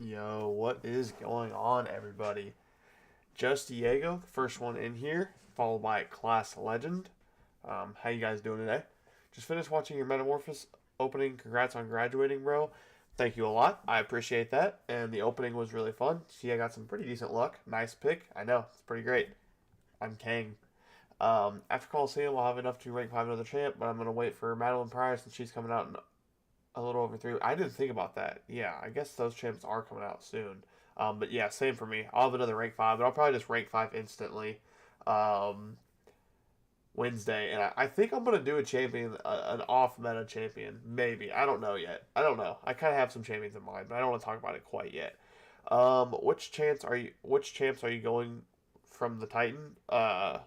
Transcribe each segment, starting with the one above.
Yo, what is going on, everybody? Just Diego, the first one in here, followed by Class Legend. How you guys doing today? Just finished watching your Metamorphosis opening. Congrats on graduating, bro. Thank you a lot. I appreciate that. And the opening was really fun. See, I got some pretty decent luck. Nice pick. I know. It's pretty great. I'm Kang. After Coliseum, I'll have enough to rank 5 another champ, but I'm going to wait for Madeline Pryor since she's coming out in a little over 3. I didn't think about that. Yeah, I guess those champs are coming out soon. But yeah, same for me. I'll have another rank 5, but I'll probably just rank 5 instantly um, Wednesday. And I think I'm going to do a champion, an off meta champion. Maybe. I don't know yet. I don't know. I kind of have some champions in mind, but I don't want to talk about it quite yet. Which champs are you going from the Titan? Are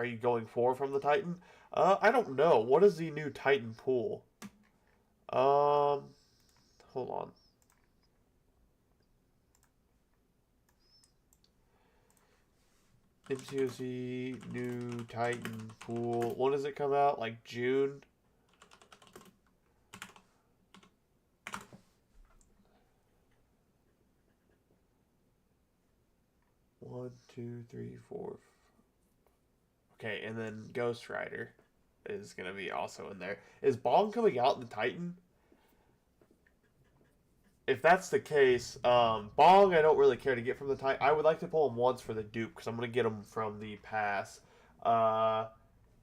you going for from the Titan? I don't know. What is the new Titan pool? Hold on. MCOC new Titan pool. When does it come out? Like June? One, two, three, four. Okay, and then Ghost Rider is gonna be also in there. Is Bong coming out in the Titan? If that's the case, Bong I don't really care to get from the Titan. I would like to pull him once for the dupe because I'm gonna get him from the pass. Uh,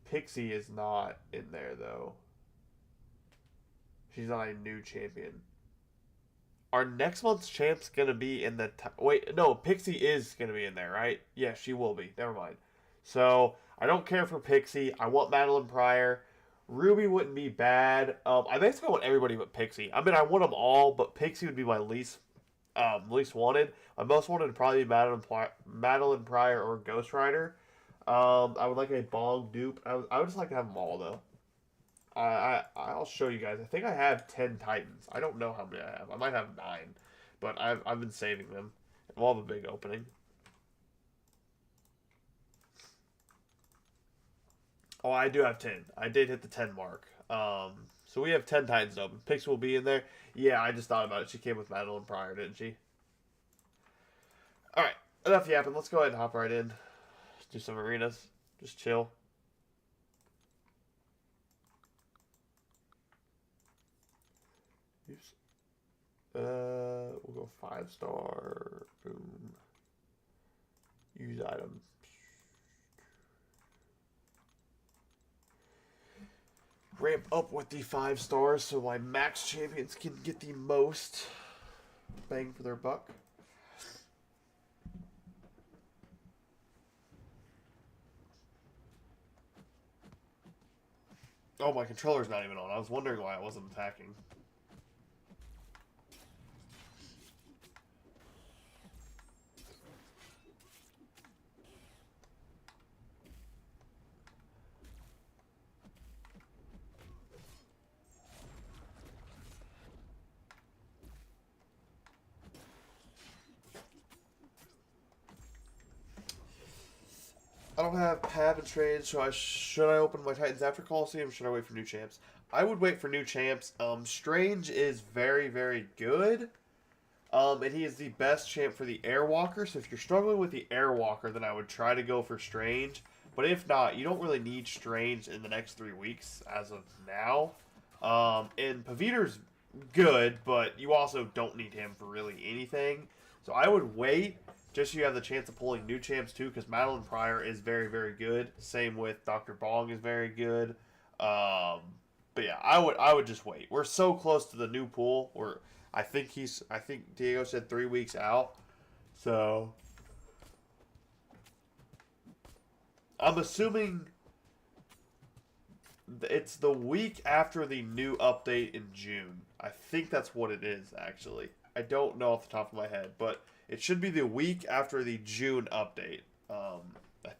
Pixie is not in there though. She's not a new champion. Our next month's champ's gonna be in the wait. No, Pixie is gonna be in there, right? Yeah, she will be. Never mind. So I don't care for Pixie. I want Madeline Pryor. Ruby wouldn't be bad. I basically want everybody but Pixie. I mean, I want them all, but Pixie would be my least wanted. My most wanted would probably be Madeline Pryor or Ghost Rider. I would like a Bong dupe. I would just like to have them all though. I'll show you guys. I think I have 10 Titans. I don't know how many I have. I might have 9, but I've been saving them. We'll have a big opening. Oh, I do have 10. I did hit the 10 mark. So we have 10 Titans open. Pix will be in there. Yeah, I just thought about it. She came with Madeline Pryor, didn't she? All right, enough yapping. Let's go ahead and hop right in. Do some arenas. Just chill. Use we'll go 5-star. Boom. Use item. Ramp up with the 5 stars so my max champions can get the most bang for their buck. Oh, my controller's not even on. I was wondering why I wasn't attacking. I don't have Pav and Trade, so should I open my Titans after Coliseum? Should I wait for new champs? I would wait for new champs. Strange is very, very good. And he is the best champ for the Airwalker. So if you're struggling with the Airwalker, then I would try to go for Strange. But if not, you don't really need Strange in the next 3 weeks as of now. And Paviter's good, but you also don't need him for really anything. So I would wait just so you have the chance of pulling new champs too, because Madeline Pryor is very, very good. Same with Dr. Bong is very good. But yeah, I would just wait. We're so close to the new pool. I think Diego said 3 weeks out. So I'm assuming it's the week after the new update in June. I think that's what it is, actually. I don't know off the top of my head, but it should be the week after the June update. I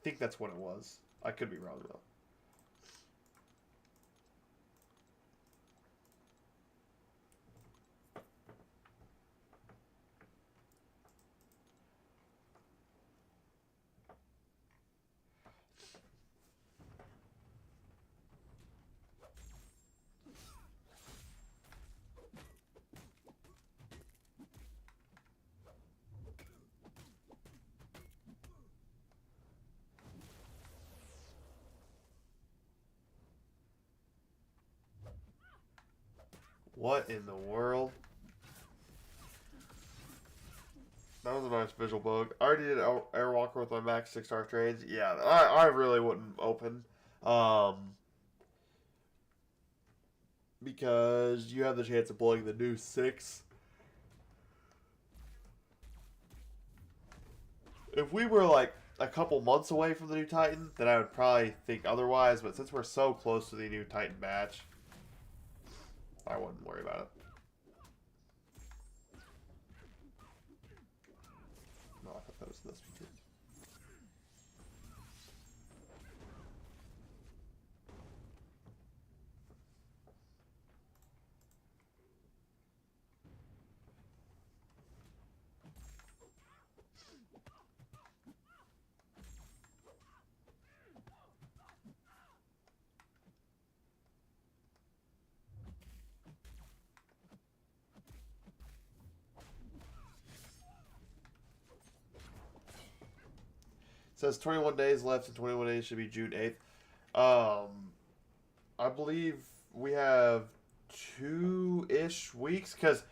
think that's what it was. I could be wrong, though. What in the world? That was a nice visual bug. I already did Airwalker with my max 6-star trades. Yeah, I really wouldn't open. Because you have the chance of blowing the new 6. If we were like a couple months away from the new Titan, then I would probably think otherwise. But since we're so close to the new Titan batch, I wouldn't worry about it. No, I thought that was this one too. It says 21 days left, and 21 days should be June 8th. I believe we have 2-ish weeks, because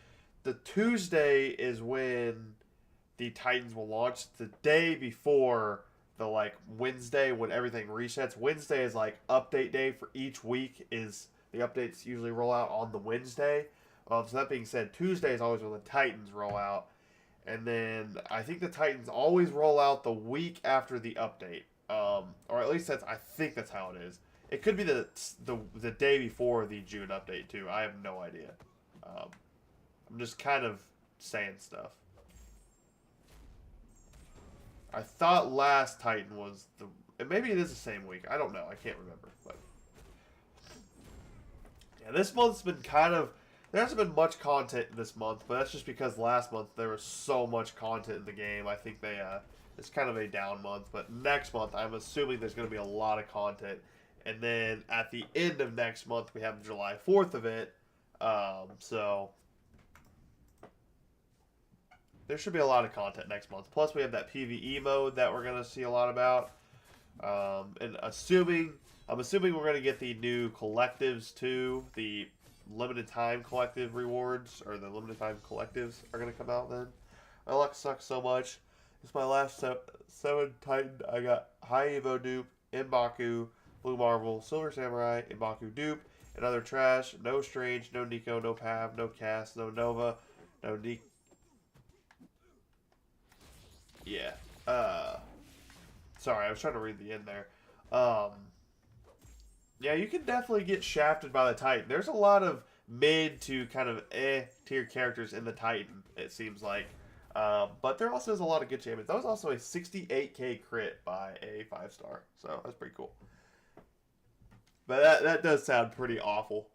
the Tuesday is when the Titans will launch. The day before the like Wednesday when everything resets. Wednesday is like update day for each week. Is the updates usually roll out on the Wednesday. So that being said, Tuesday is always when the Titans roll out. And then I think the Titans always roll out the week after the update, or at least I think that's how it is. It could be the day before the June update too. I have no idea. I'm just kind of saying stuff. I thought last Titan was maybe it is the same week. I don't know. I can't remember. But yeah, this month's been kind of. There hasn't been much content this month, but that's just because last month there was so much content in the game. I think it's kind of a down month, but next month I'm assuming there's going to be a lot of content. And then at the end of next month we have the July 4th event. So there should be a lot of content next month. Plus we have that PvE mode that we're going to see a lot about. And I'm assuming we're going to get the new collectives too. The limited time collective rewards, or the limited time collectives are going to come out then. My luck sucks so much. It's my last 7 Titan. I got High Evo dupe, M'Baku, Blue Marvel, Silver Samurai, M'Baku dupe, and other trash. No Strange, no Nico, no Pav, no Cass, no Nova, no Nick. Yeah. Sorry, I was trying to read the end there. Yeah, you can definitely get shafted by the Titan. There's a lot of mid to kind of tier characters in the Titan, it seems like. But there also is a lot of good champions. That was also a 68k crit by a 5-star, so that's pretty cool. But that does sound pretty awful.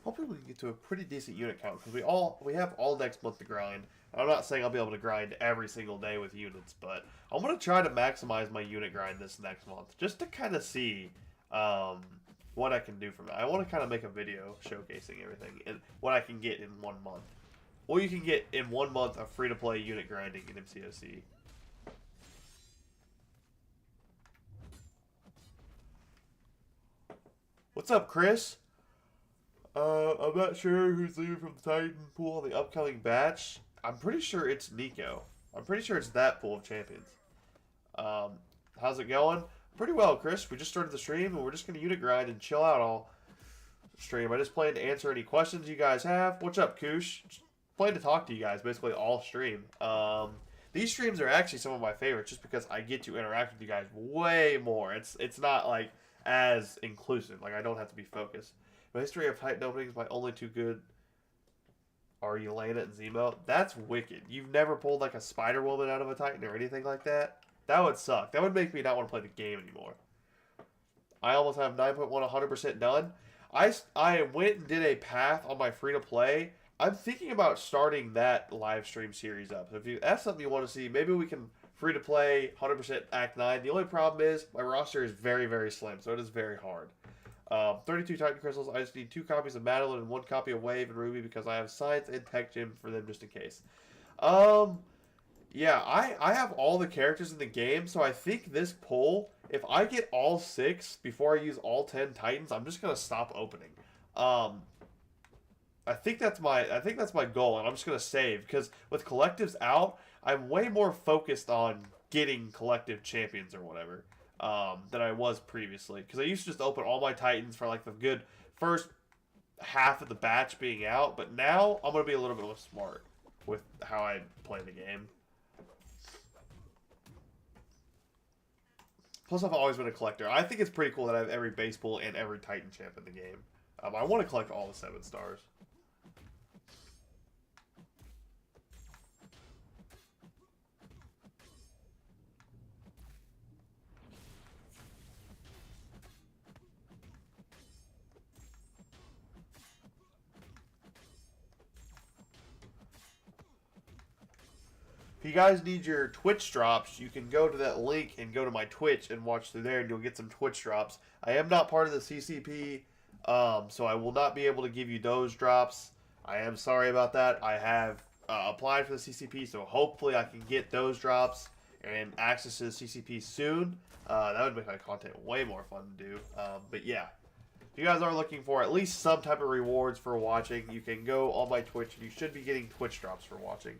Hopefully we can get to a pretty decent unit count, because we have all next month to grind. I'm not saying I'll be able to grind every single day with units, but I'm going to try to maximize my unit grind this next month, just to kind of see what I can do from it. I want to kind of make a video showcasing everything and what I can get in 1 month. Well, you can get in 1 month of free-to-play unit grinding in MCOC. What's up, Chris? I'm not sure who's leaving from the Titan pool in the upcoming batch. I'm pretty sure it's Nico. I'm pretty sure it's that pool of champions. How's it going? Pretty well, Chris. We just started the stream, and we're just going to unit grind and chill out all stream. I just plan to answer any questions you guys have. What's up, Koosh? Just plan to talk to you guys basically all stream. These streams are actually some of my favorites just because I get to interact with you guys way more. It's not like as inclusive. Like I don't have to be focused. My history of Titan openings, my only two good are Yelena and Zemo. That's wicked. You've never pulled like a Spider-Woman out of a Titan or anything like that? That would suck. That would make me not want to play the game anymore. I almost have 9.1 100% done. I went and did a path on my free to play. I'm thinking about starting that live stream series up. So if that's something you want to see, maybe we can free to play 100% Act 9. The only problem is my roster is very, very slim, so it is very hard. 32 Titan Crystals. I just need 2 copies of Madeline and 1 copy of Wave and Ruby because I have Science and Tech Gym for them just in case. Yeah, I have all the characters in the game, so I think this pull, if I get all 6 before I use all 10 Titans, I'm just gonna stop opening. I think that's my goal, and I'm just gonna save because with collectives out, I'm way more focused on getting collective champions or whatever than I was previously. Because I used to just open all my Titans for like the good first half of the batch being out, but now I'm gonna be a little bit more smart with how I play the game. Plus, I've always been a collector. I think it's pretty cool that I have every base pool and every Titan champ in the game. I want to collect all the 7 stars. If you guys need your Twitch drops, you can go to that link and go to my Twitch and watch through there, and you'll get some Twitch drops. I am not part of the CCP, so I will not be able to give you those drops. I am sorry about that. I have applied for the CCP, so hopefully I can get those drops and access to the CCP soon. That would make my content way more fun to do. But yeah, if you guys are looking for at least some type of rewards for watching, you can go on my Twitch, and you should be getting Twitch drops for watching.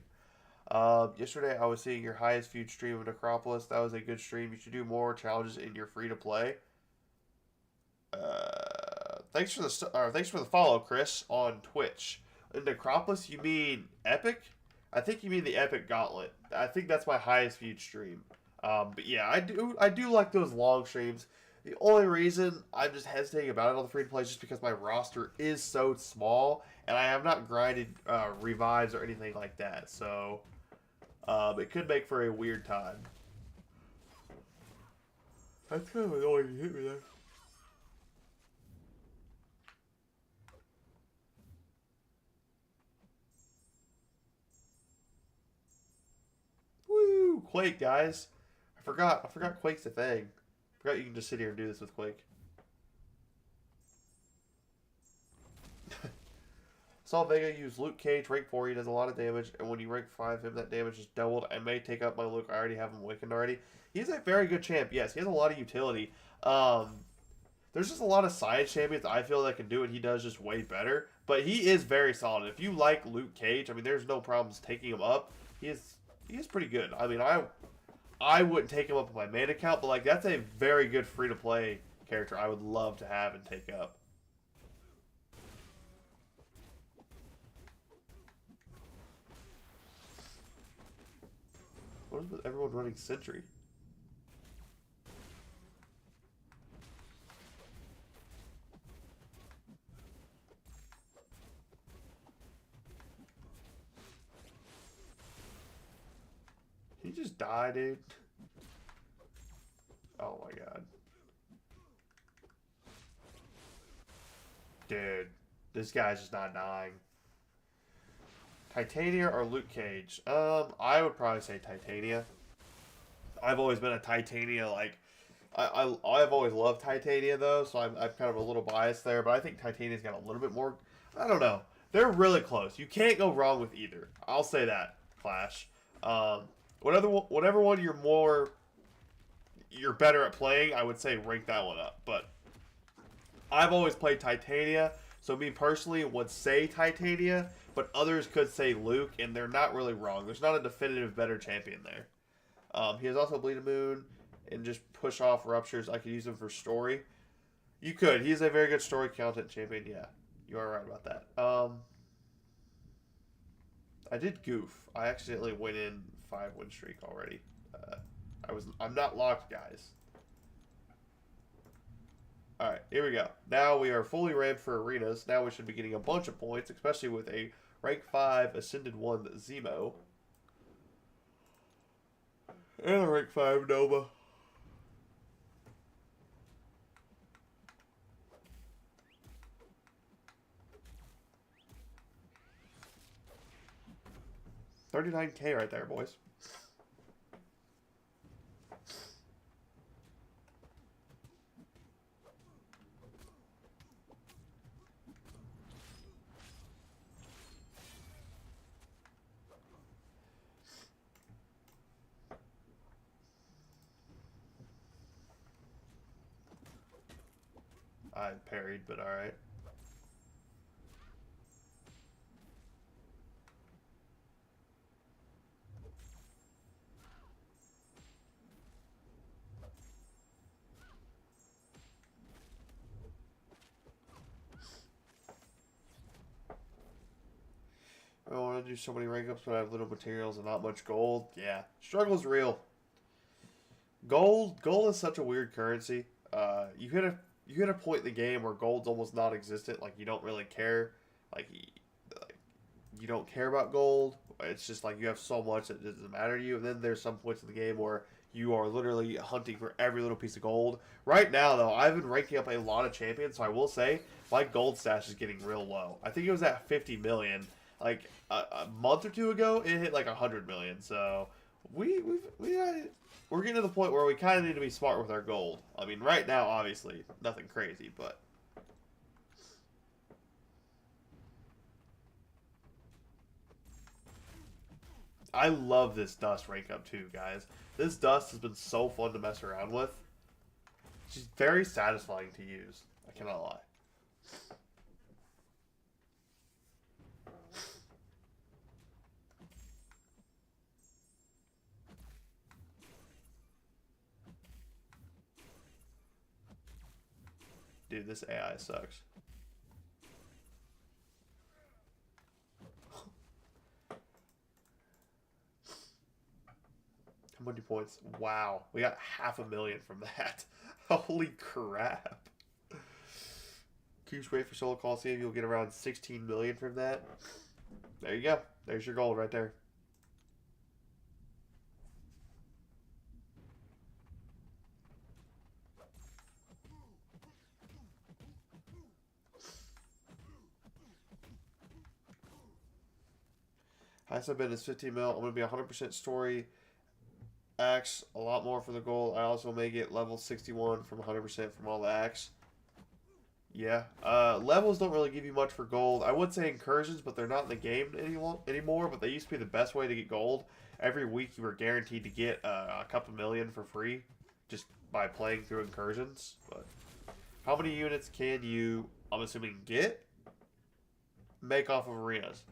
Yesterday I was seeing your highest viewed stream of Necropolis. That was a good stream. You should do more challenges in your free to play. Thanks for the follow, Chris, on Twitch. In Necropolis, you mean Epic? I think you mean the Epic Gauntlet. I think that's my highest viewed stream. But yeah, I do like those long streams. The only reason I'm just hesitating about it on the free to play is just because my roster is so small, and I have not grinded revives or anything like that. So it could make for a weird time. That's kind of annoying to hit me there. Woo! Quake, guys. I forgot Quake's a thing. I forgot you can just sit here and do this with Quake. Saw Vega use Luke Cage, rank 4, he does a lot of damage, and when you rank 5 him, that damage is doubled. I may take up my Luke, I already have him awakened already. He's a very good champ, yes, he has a lot of utility. There's just a lot of side champions I feel that can do it, he does just way better. But he is very solid. If you like Luke Cage, I mean, there's no problems taking him up. He is pretty good. I mean, I wouldn't take him up on my main account, but like that's a very good free-to-play character I would love to have and take up. What is with everyone running Sentry? He just died, dude. Oh my god. Dude, this guy's just not dying. Titania or Luke Cage? I would probably say Titania. I've always been a Titania, like, I've always loved Titania, though, so I'm kind of a little biased there, but I think Titania's got a little bit more, I don't know. They're really close. You can't go wrong with either. I'll say that, Clash. Whatever one you're better at playing, I would say rank that one up, but I've always played Titania, so me personally would say Titania, but others could say Luke, and they're not really wrong. There's not a definitive better champion there. He has also Bleed a Moon and just push off Ruptures. I could use him for story. You could. He's a very good story content champion. Yeah, you are right about that. I did goof. I accidentally went in 5-win streak already. I'm not locked, guys. Alright, here we go. Now we are fully ranked for arenas. Now we should be getting a bunch of points, especially with a rank 5 Ascended 1 Zemo. And a rank 5 Nova. 39K right there, boys. I parried, but alright. I want to do so many rank ups, but I have little materials and not much gold. Yeah, struggle's real. Gold is such a weird currency. You hit a point in the game where gold's almost non-existent. Like you don't really care. Like you don't care about gold. It's just like you have so much that it doesn't matter to you. And then there's some points in the game where you are literally hunting for every little piece of gold. Right now, though, I've been ranking up a lot of champions, so I will say my gold stash is getting real low. I think it was at 50 million. Like a month or two ago, it hit like 100 million. So we're getting to the point where we kind of need to be smart with our gold. I mean, right now, obviously, nothing crazy, but I love this dust rank up too, guys. This dust has been so fun to mess around with. She's very satisfying to use. I cannot lie. Dude, this AI sucks. How many points? Wow. We got 500,000 from that. Holy crap. Keep wait for Solo Coliseum. You'll get around 16 million from that. There you go. There's your gold right there. Highest I've been is 15 mil. I'm going to be 100% story. Axe, a lot more for the gold. I also may get level 61 from 100% from all the axe. Yeah. Levels don't really give you much for gold. I would say incursions, but they're not in the game anymore. But they used to be the best way to get gold. Every week you were guaranteed to get a couple million for free just by playing through incursions. But how many units can you, I'm assuming, make off of arenas?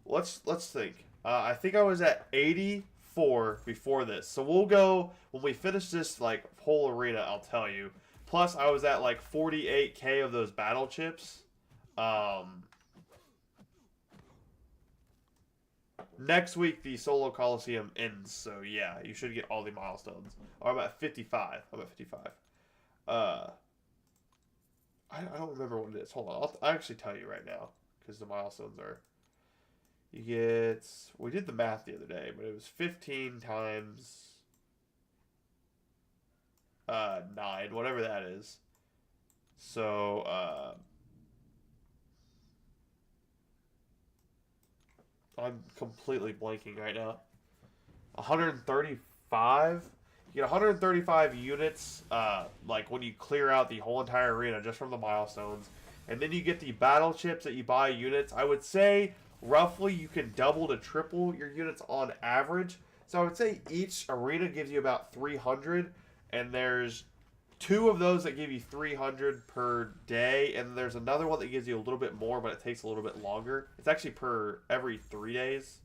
Let's think. I think I was at 84 before this. So we'll go when we finish this like whole arena, I'll tell you. Plus I was at like 48k of those battle chips. Next week the Solo Coliseum ends, so yeah, you should get all the milestones. Or I'm at 55. I'm at 55. I don't remember what it is. Hold on, I'll actually tell you right now because the milestones are. You get. We did the math the other day, but it was 15 times 9, whatever that is. So I'm completely blanking right now. 135. You get 135 units, like when you clear out the whole entire arena just from the milestones, and then you get the battle chips that you buy units. I would say roughly you can double to triple your units on average. So I would say each arena gives you about 300, and there's 2 of those that give you 300 per day, and there's another one that gives you a little bit more, but it takes a little bit longer. It's actually per every 3 days.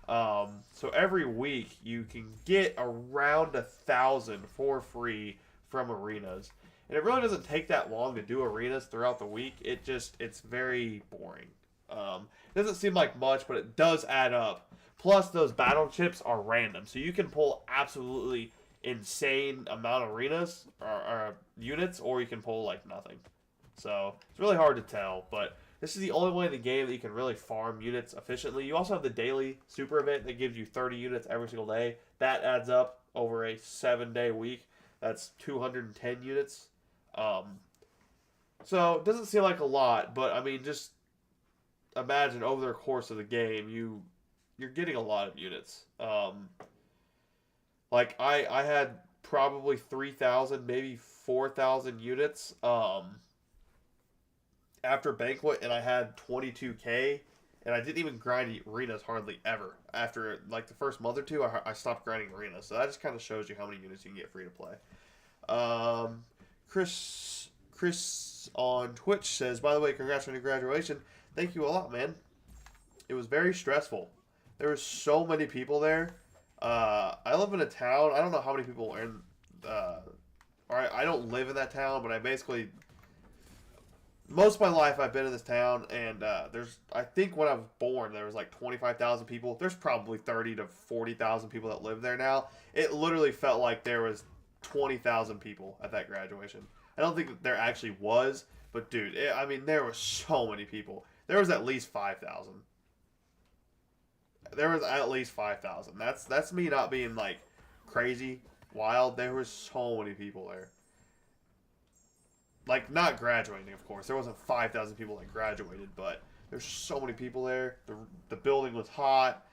So every week you can get around 1,000 for free from arenas. And it really doesn't take that long to do arenas throughout the week. It's very boring. It doesn't seem like much, but it does add up. Plus, those battle chips are random, so you can pull absolutely insane amount of arenas or units, or you can pull like nothing. So it's really hard to tell, but this is the only way in the game that you can really farm units efficiently. You also have the daily super event that gives you 30 units every single day. That adds up over a 7-day week. That's 210 units. So it doesn't seem like a lot, but I mean, just imagine over the course of the game, you you're getting a lot of units. Like I had probably 3,000, maybe 4,000 units after Banquet, and I had 22K, and I didn't even grind arenas hardly ever. After like the first month or two, I stopped grinding arenas. So that just kind of shows you how many units you can get free to play. Um, Chris on Twitch says, by the way, congrats on your graduation. Thank you a lot, man. It was very stressful. There were so many people there. I live in a town. I don't know how many people are in. I don't live in that town, but I basically most of my life I've been in this town, and I think when I was born there was like 25,000 people. There's probably 30 to 40,000 people that live there now. It literally felt like there was 20,000 people at that graduation. I don't think that there actually was, but dude, I mean there were so many people. There was at least 5,000. There was at least 5,000. That's me not being like crazy wild. There were so many people there. Like not graduating, of course. There wasn't 5,000 people that graduated, but there's so many people there. The building was hot.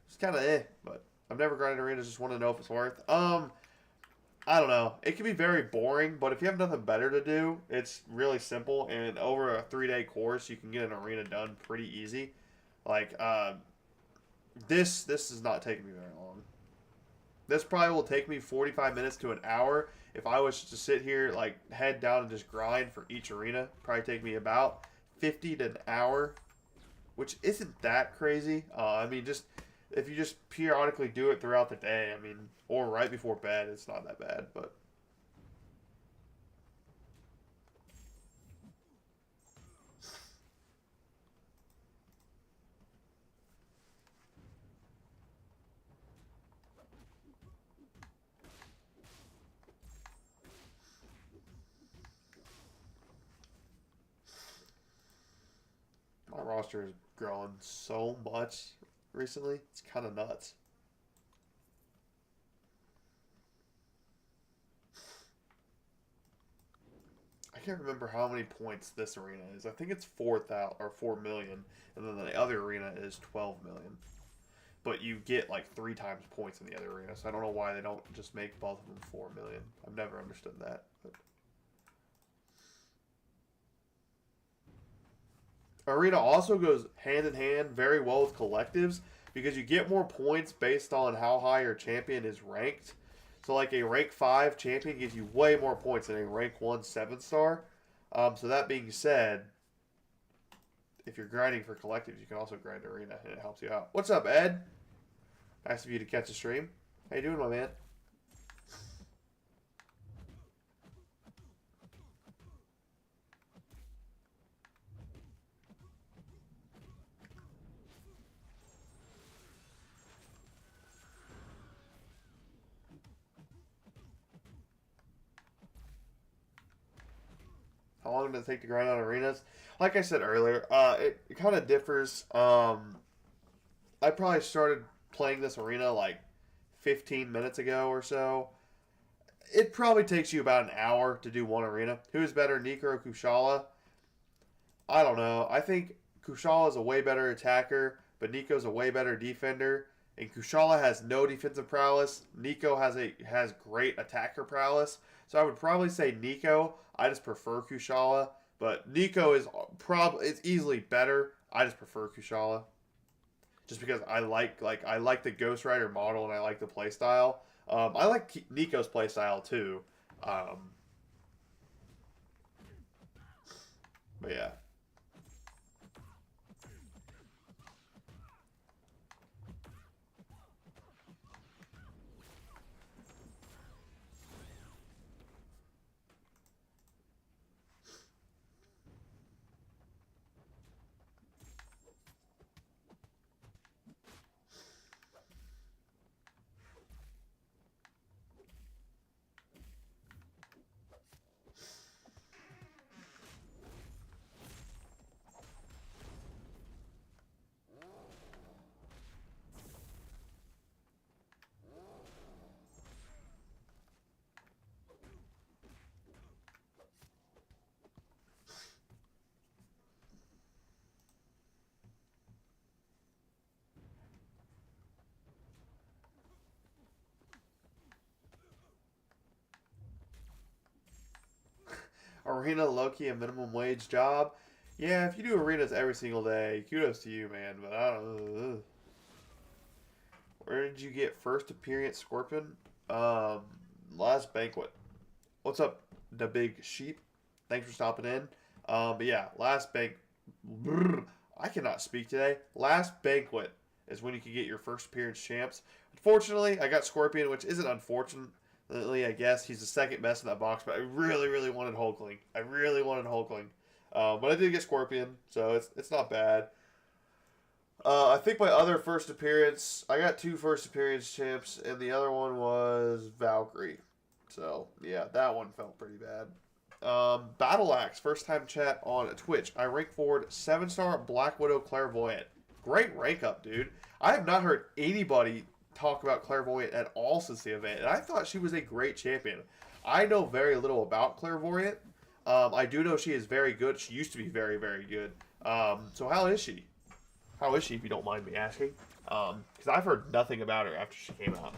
It's kind of but I've never grinded arenas. Just want to know if it's worth. I don't know. It can be very boring, but if you have nothing better to do, it's really simple. And over a 3-day course, you can get an arena done pretty easy. Like this is not taking me very long. This probably will take me 45 minutes to an hour. If I was to sit here, like, head down and just grind for each arena, probably take me about 50 to an hour, which isn't that crazy. I mean, just if you just periodically do it throughout the day, I mean, or right before bed, it's not that bad, but... My roster is growing so much recently. It's kind of nuts. I can't remember how many points this arena is. I think it's 4,000 or 4 million, and then the other arena is 12 million. But you get like 3 times points in the other arena, so I don't know why they don't just make both of them 4 million. I've never understood that. But... Arena also goes hand in hand very well with collectives because you get more points based on how high your champion is ranked. So like a rank 5 champion gives you way more points than a rank 1 7-star. So that being said, if you're grinding for collectives, you can also grind arena and it helps you out. What's up, Ed? Nice of you to catch a stream. How you doing, my man? How long does it take to grind on arenas? Like I said earlier, it kind of differs. I probably started playing this arena like 15 minutes ago or so. It probably takes you about an hour to do one arena. Who's better, Nico or Kushala? I don't know. I think Kushala is a way better attacker, but Nico's a way better defender. And Kushala has no defensive prowess. Nico has great attacker prowess. So I would probably say Nico. I just prefer Kushala, but Nico is it's easily better. I just prefer Kushala, just because I like the Ghost Rider model and I like the playstyle. I like Nico's playstyle too. But yeah. Arena Loki a minimum wage job. Yeah, if you do arenas every single day, kudos to you, man. But I don't know. Where did you get first appearance, Scorpion? Um, Last banquet. What's up, the big sheep? Thanks for stopping in. But yeah, last bank. I cannot speak today. Last banquet is when you can get your first appearance champs. Unfortunately, I got Scorpion, which isn't unfortunately, I guess. He's the second best in that box, but I really, really wanted Hulkling. I really wanted Hulkling. But I did get Scorpion, so it's not bad. I think my other first appearance, I got two first appearance champs, and the other one was Valkyrie. So, yeah, that one felt pretty bad. Battle Axe, first time chat on Twitch. I rank forward 7-star Black Widow Clairvoyant. Great rank up, dude. I have not heard anybody talk about Clairvoyant at all since the event, and I thought she was a great champion. I know very little about Clairvoyant. I do know she is very good. She used to be very, very good. So how is she? How is she, if you don't mind me asking? Because I've heard nothing about her after she came out.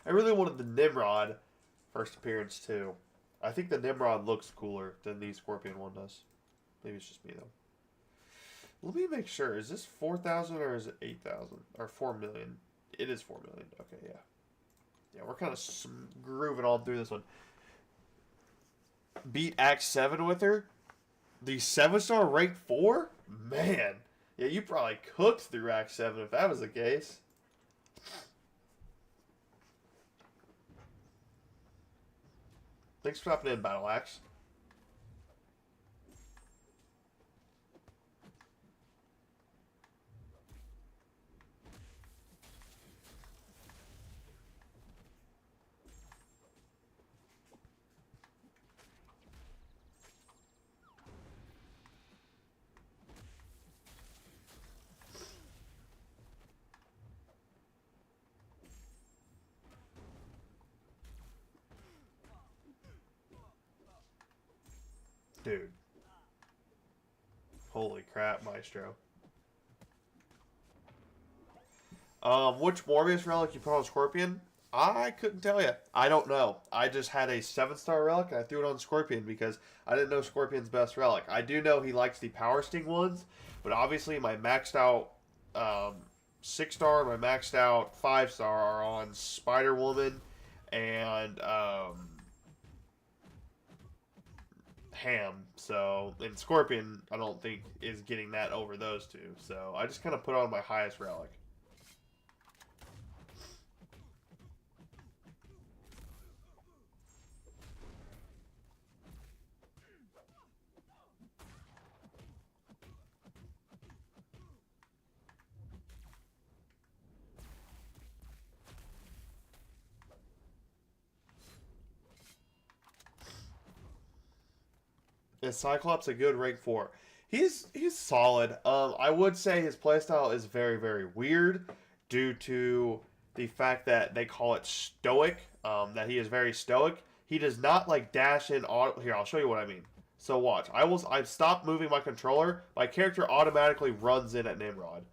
I really wanted the Nimrod first appearance too. I think the Nimrod looks cooler than the Scorpion one does. Maybe it's just me though. Let me make sure. Is this 4,000 or is it 8,000 or 4,000,000? It is 4,000,000. Okay, yeah. Yeah, we're kind of grooving on through this one. Beat Act 7 with her. The 7-star rank 4? Man. Yeah, you probably cooked through Act 7 if that was the case. Thanks for stopping in, Battle Axe. Dude. Holy crap, Maestro. Which Morbius relic you put on Scorpion? I couldn't tell you. I don't know. I just had a 7-star relic and I threw it on Scorpion because I didn't know Scorpion's best relic. I do know he likes the Power Sting ones, but obviously my maxed out 6-star, my maxed out 5-star are on Spider Woman and Ham. So, and Scorpion, I don't think is getting that over those two. So I just kind of put on my highest relic. Is Cyclops a good rank 4? He's solid. I would say his playstyle is very, very weird due to the fact that they call it stoic. That he is very stoic. He does not like dash in. Here, I'll show you what I mean. So watch. I've stopped moving my controller. My character automatically runs in at Nimrod.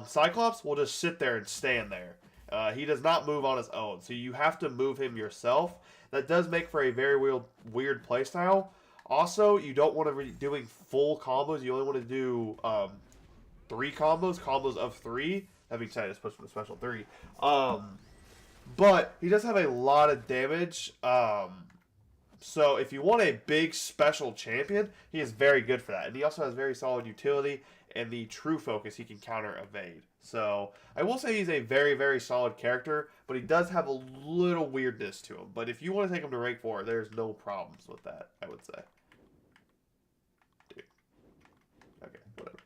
Cyclops will just sit there and stand there. He does not move on his own, so you have to move him yourself. That does make for a very weird playstyle. Also, you don't want to be doing full combos. You only want to do 3 combos of 3. That being said, it's supposed to be a special 3. But he does have a lot of damage. So if you want a big special champion, he is very good for that. And he also has very solid utility and the true focus. He can counter evade. So I will say he's a very, very solid character, but he does have a little weirdness to him. But if you want to take him to rank 4, there's no problems with that, I would say. Dude. Okay, whatever.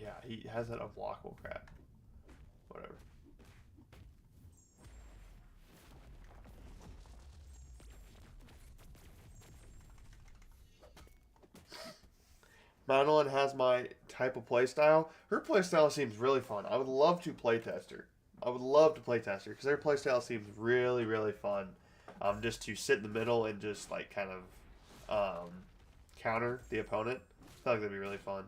yeah, he has that unblockable crap. Whatever. Madeline has my type of playstyle. Her playstyle seems really fun. I would love to playtest her. I would love to playtest her because her playstyle seems really, really fun. Just to sit in the middle and just like kind of counter the opponent. I feel like that'd be really fun.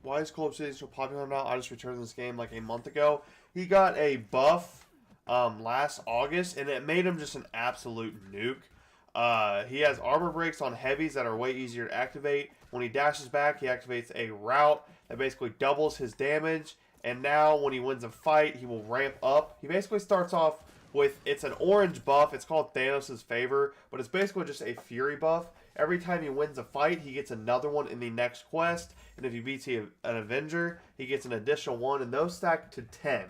Why is Call of Duty so popular now? I just returned this game like a month ago. He got a buff last August, and it made him just an absolute nuke. He has armor breaks on heavies that are way easier to activate. When he dashes back, he activates a route that basically doubles his damage. And now, when he wins a fight, he will ramp up. He basically starts off with, it's an orange buff. It's called Thanos' Favor, but it's basically just a Fury buff. Every time he wins a fight, he gets another one in the next quest. And if he beats an Avenger, he gets an additional one, and those stack to 10.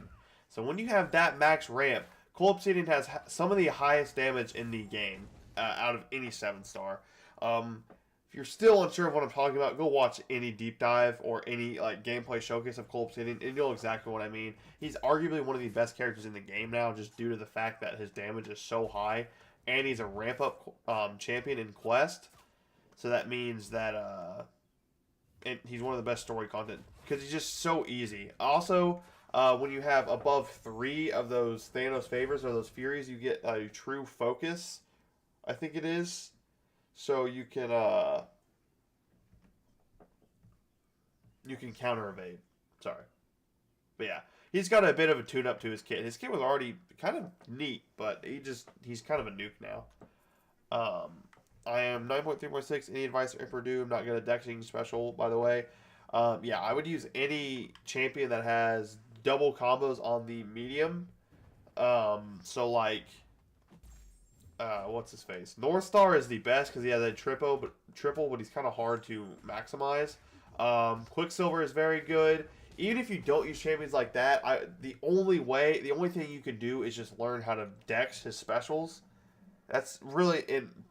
So when you have that max ramp, Cole Obsidian has some of the highest damage in the game out of any 7-star. If you're still unsure of what I'm talking about, go watch any deep dive or any like gameplay showcase of Cole Obsidian, and you'll know exactly what I mean. He's arguably one of the best characters in the game now, just due to the fact that his damage is so high, and he's a ramp-up champion in Quest. So that means that and he's one of the best story content because he's just so easy. Also, when you have above 3 of those Thanos favors or those Furies, you get a true focus. I think it is. So you can counter evade. Sorry, but yeah, he's got a bit of a tune up to his kit. His kit was already kind of neat, but he's kind of a nuke now. I am 9.3.6. Any advice or Emperor Doom? Not good at dexing special, by the way. Yeah, I would use any champion that has double combos on the medium. So like, what's his face? North Star is the best because he has a triple, but he's kind of hard to maximize. Quicksilver is very good. Even if you don't use champions like that, the only thing you can do is just learn how to dex his specials. That's really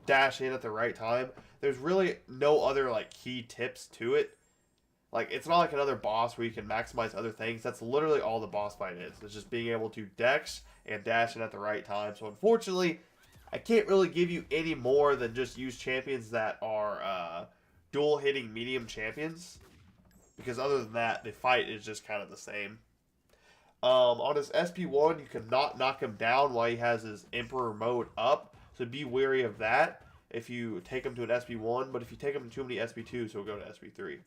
dash in at the right time. There's really no other like key tips to it. Like it's not like another boss where you can maximize other things. That's literally all the boss fight is. It's just being able to dex and dash in at the right time. So unfortunately, I can't really give you any more than just use champions that are dual hitting medium champions. Because other than that, the fight is just kind of the same. On his SP1, you cannot knock him down while he has his Emperor mode up. So be wary of that if you take him to an SP1. But if you take him to too many SP2s, he'll go to SP3.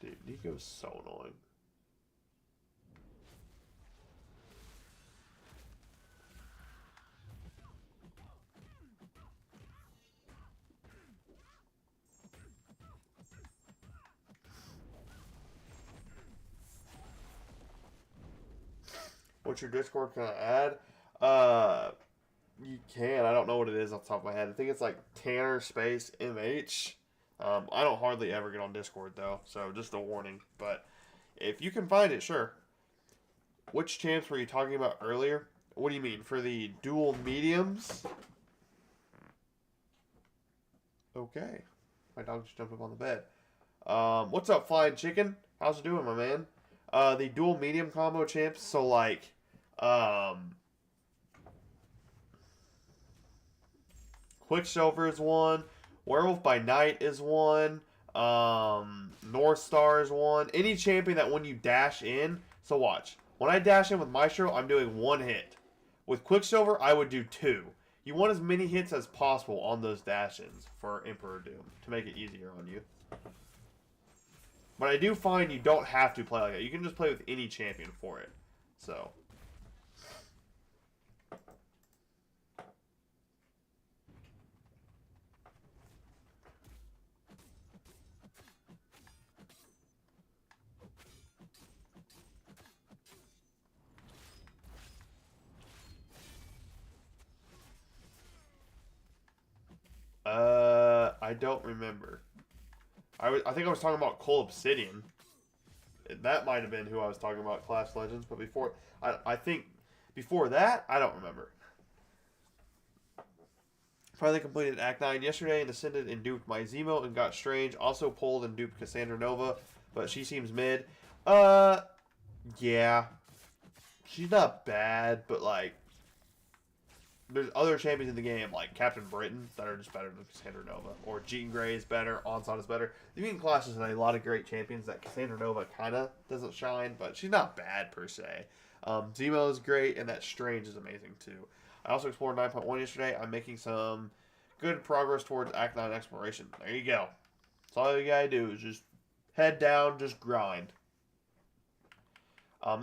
Dude, Nico's so annoying. What's your Discord gonna add? You can. I don't know what it is off the top of my head. I think it's like Tanner space MH. I don't hardly ever get on Discord though, so just a warning. But if you can find it, sure. Which champs were you talking about earlier? What do you mean? For the dual mediums? Okay. My dog just jumped up on the bed. What's up, Flying Chicken? How's it doing, my man? The dual medium combo champs, so like, Quicksilver is one. Werewolf by Night is one. North Star is one. Any champion that when you dash in, so watch. When I dash in with Maestro, I'm doing one hit. With Quicksilver, I would do two. You want as many hits as possible on those dash-ins for Emperor Doom to make it easier on you. But I do find you don't have to play like that. You can just play with any champion for it. So... I don't remember. I think I was talking about Cole Obsidian. That might have been who I was talking about, Clash Legends. But before, I think before that, I don't remember. Finally completed Act 9 yesterday and ascended and duped my Zemo and got Strange. Also pulled and duped Cassandra Nova, but she seems mid. Yeah. She's not bad, but like, there's other champions in the game, like Captain Britain, that are just better than Cassandra Nova. Or Jean Grey is better, Onslaught is better. The Mutant Clash has a lot of great champions that Cassandra Nova kind of doesn't shine, but she's not bad per se. Zemo is great, and that Strange is amazing too. I also explored 9.1 yesterday. I'm making some good progress towards Act 9 exploration. There you go. That's all you gotta do is just head down, just grind.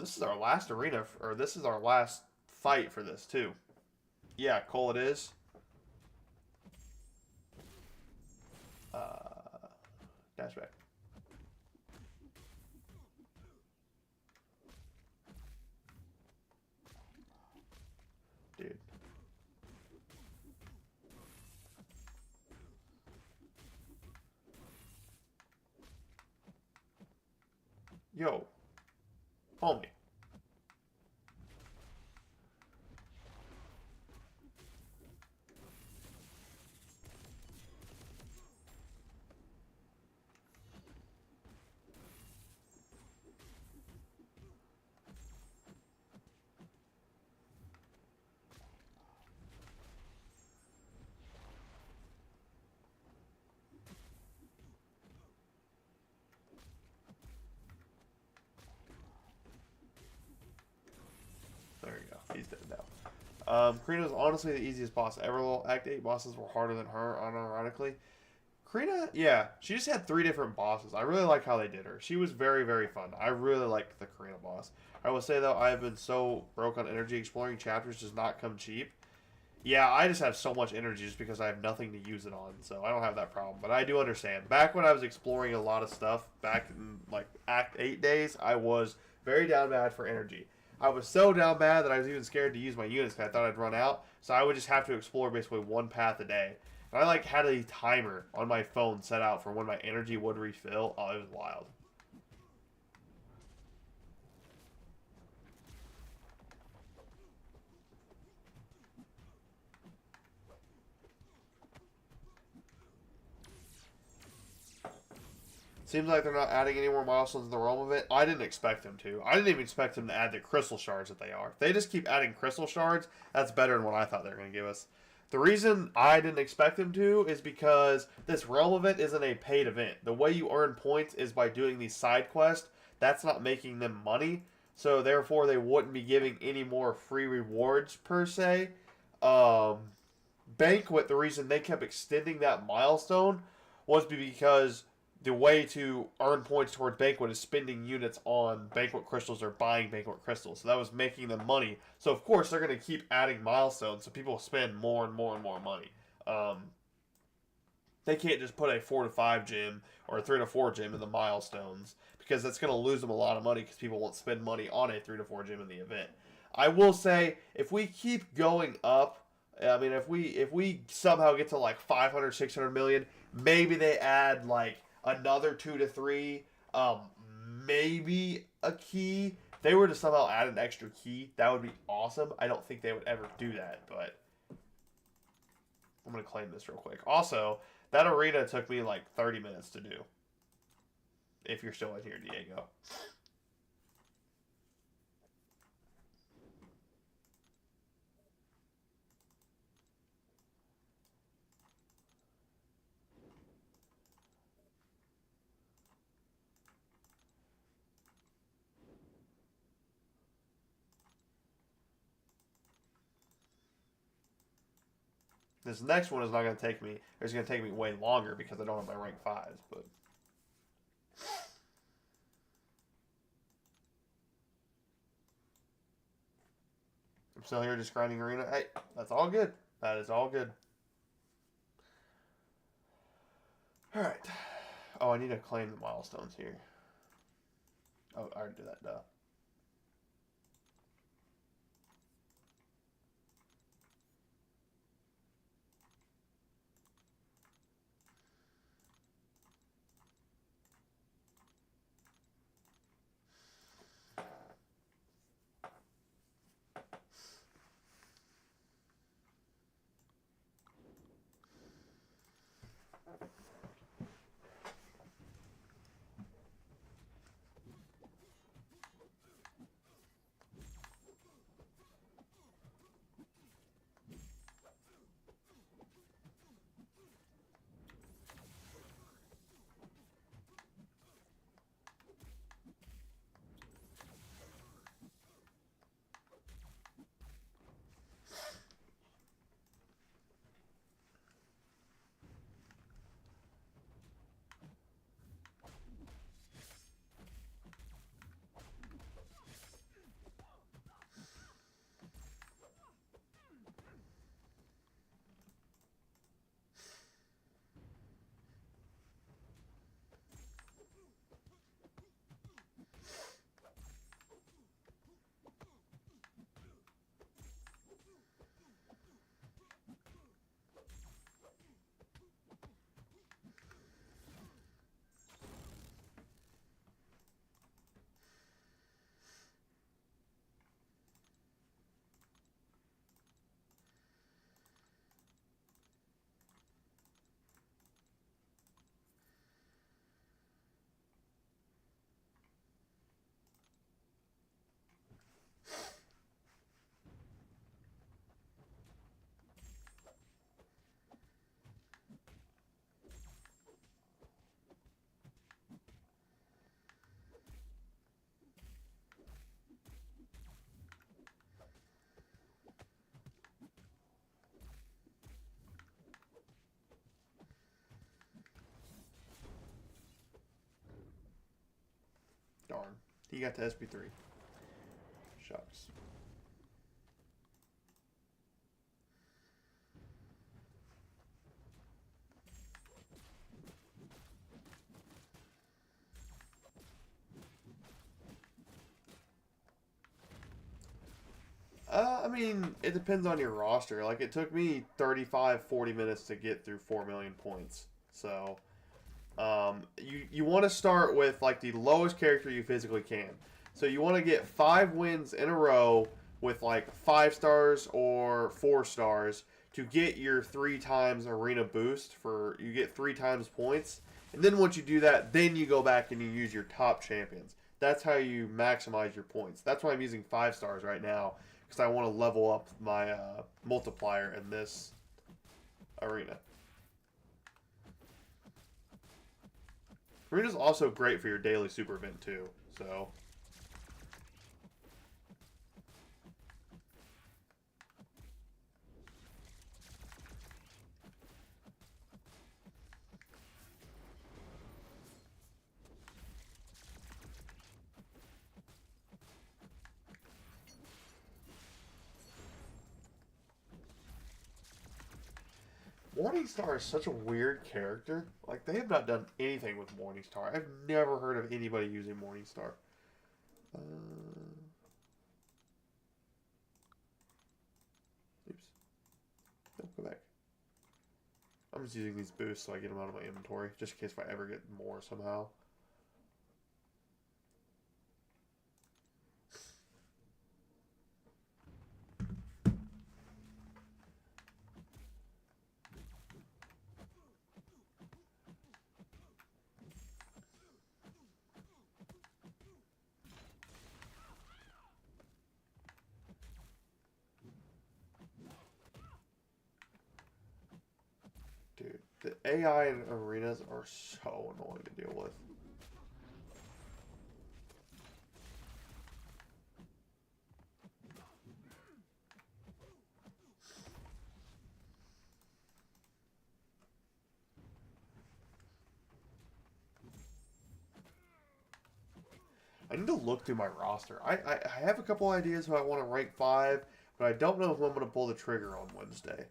This is our last arena, or this is our last fight for this too. Yeah, Cole it is. Dash back. Dude. Yo. Homie. There you go. He's dead now. Karina is honestly the easiest boss ever. Act 8 bosses were harder than her, unironically. Karina, yeah, she just had 3 different bosses. I really like how they did her. She was very, very fun. I really liked the Karina boss. I will say, though, I have been so broke on energy. Exploring chapters does not come cheap. Yeah, I just have so much energy just because I have nothing to use it on, so I don't have that problem. But I do understand. Back when I was exploring a lot of stuff, back in, like, Act 8 days, I was very down bad for energy. I was so down bad that I was even scared to use my units because I thought I'd run out. So I would just have to explore basically one path a day. And I like had a timer on my phone set out for when my energy would refill. Oh, it was wild. Seems like they're not adding any more milestones in the realm of it. I didn't expect them to. I didn't even expect them to add the crystal shards that they are. If they just keep adding crystal shards, that's better than what I thought they were going to give us. The reason I didn't expect them to is because this realm event isn't a paid event. The way you earn points is by doing these side quests. That's not making them money. So therefore they wouldn't be giving any more free rewards per se. Banquet, the reason they kept extending that milestone was because the way to earn points towards Banquet is spending units on Banquet crystals or buying Banquet crystals. So that was making them money. So of course they're going to keep adding milestones so people spend more and more and more money. They can't just put a 4 to 5 gym or a 3 to 4 gym in the milestones because that's going to lose them a lot of money because people won't spend money on a 3 to 4 gym in the event. I will say if we keep going up I mean, if we somehow get to like 500, 600 million, maybe they add like another 2 to 3, maybe a key. If they were to somehow add an extra key, that would be awesome. I don't think they would ever do that, but I'm gonna claim this real quick. Also, that arena took me like 30 minutes to do. If you're still in here, Diego. This next one is not going to take me. It's going to take me way longer because I don't have my rank 5s. But I'm still here just grinding arena. Hey, that's all good. That is all good. All right. Oh, I need to claim the milestones here. Oh, I already did that. Duh. Darn. He got to SP3. Shucks. I mean, it depends on your roster. Like, it took me 35, 40 minutes to get through 4 million points. So, you want to start with, like, the lowest character you physically can. So, you want to get 5 wins in a row with, like, 5 stars or 4 stars to get your 3 times arena boost for, you get 3 times points. And then once you do that, then you go back and you use your top champions. That's how you maximize your points. That's why I'm using 5 stars right now, because I want to level up my multiplier in this arena. Arena's also great for your daily super event too. So Morningstar is such a weird character. Like, they have not done anything with Morningstar. I've never heard of anybody using Morningstar. Uh, oops. I'm just using these boosts so I get them out of my inventory, just in case if I ever get more somehow. Dude, the AI in arenas are so annoying to deal with. I need to look through my roster. I have a couple ideas who I want to rank 5, but I don't know if I'm going to pull the trigger on Wednesday.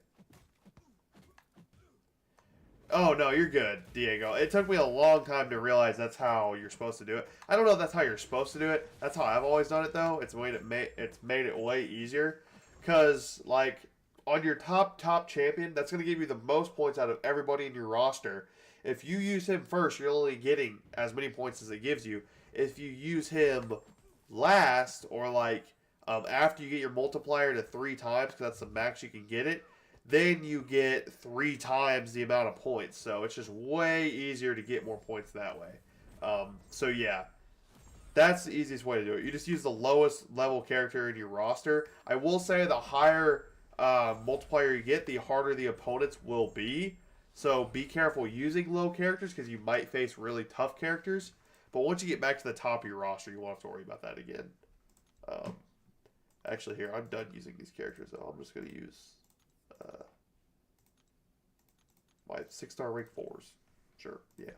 Oh, no, you're good, Diego. It took me a long time to realize that's how you're supposed to do it. I don't know if that's how you're supposed to do it. That's how I've always done it, though. It's made it way easier. Because, like, on your top champion, that's going to give you the most points out of everybody in your roster. If you use him first, you're only getting as many points as it gives you. If you use him last, or, like, after you get your multiplier to 3 times, because that's the max you can get it, then you get 3 times the amount of points. So it's just way easier to get more points that way. So yeah, that's the easiest way to do it. You just use the lowest level character in your roster. I will say the higher multiplier you get, the harder the opponents will be. So be careful using low characters because you might face really tough characters. But once you get back to the top of your roster, you won't have to worry about that again. Actually, here, I'm done using these characters, though. I'm just going to use my 6-star rank 4s. Sure, yeah.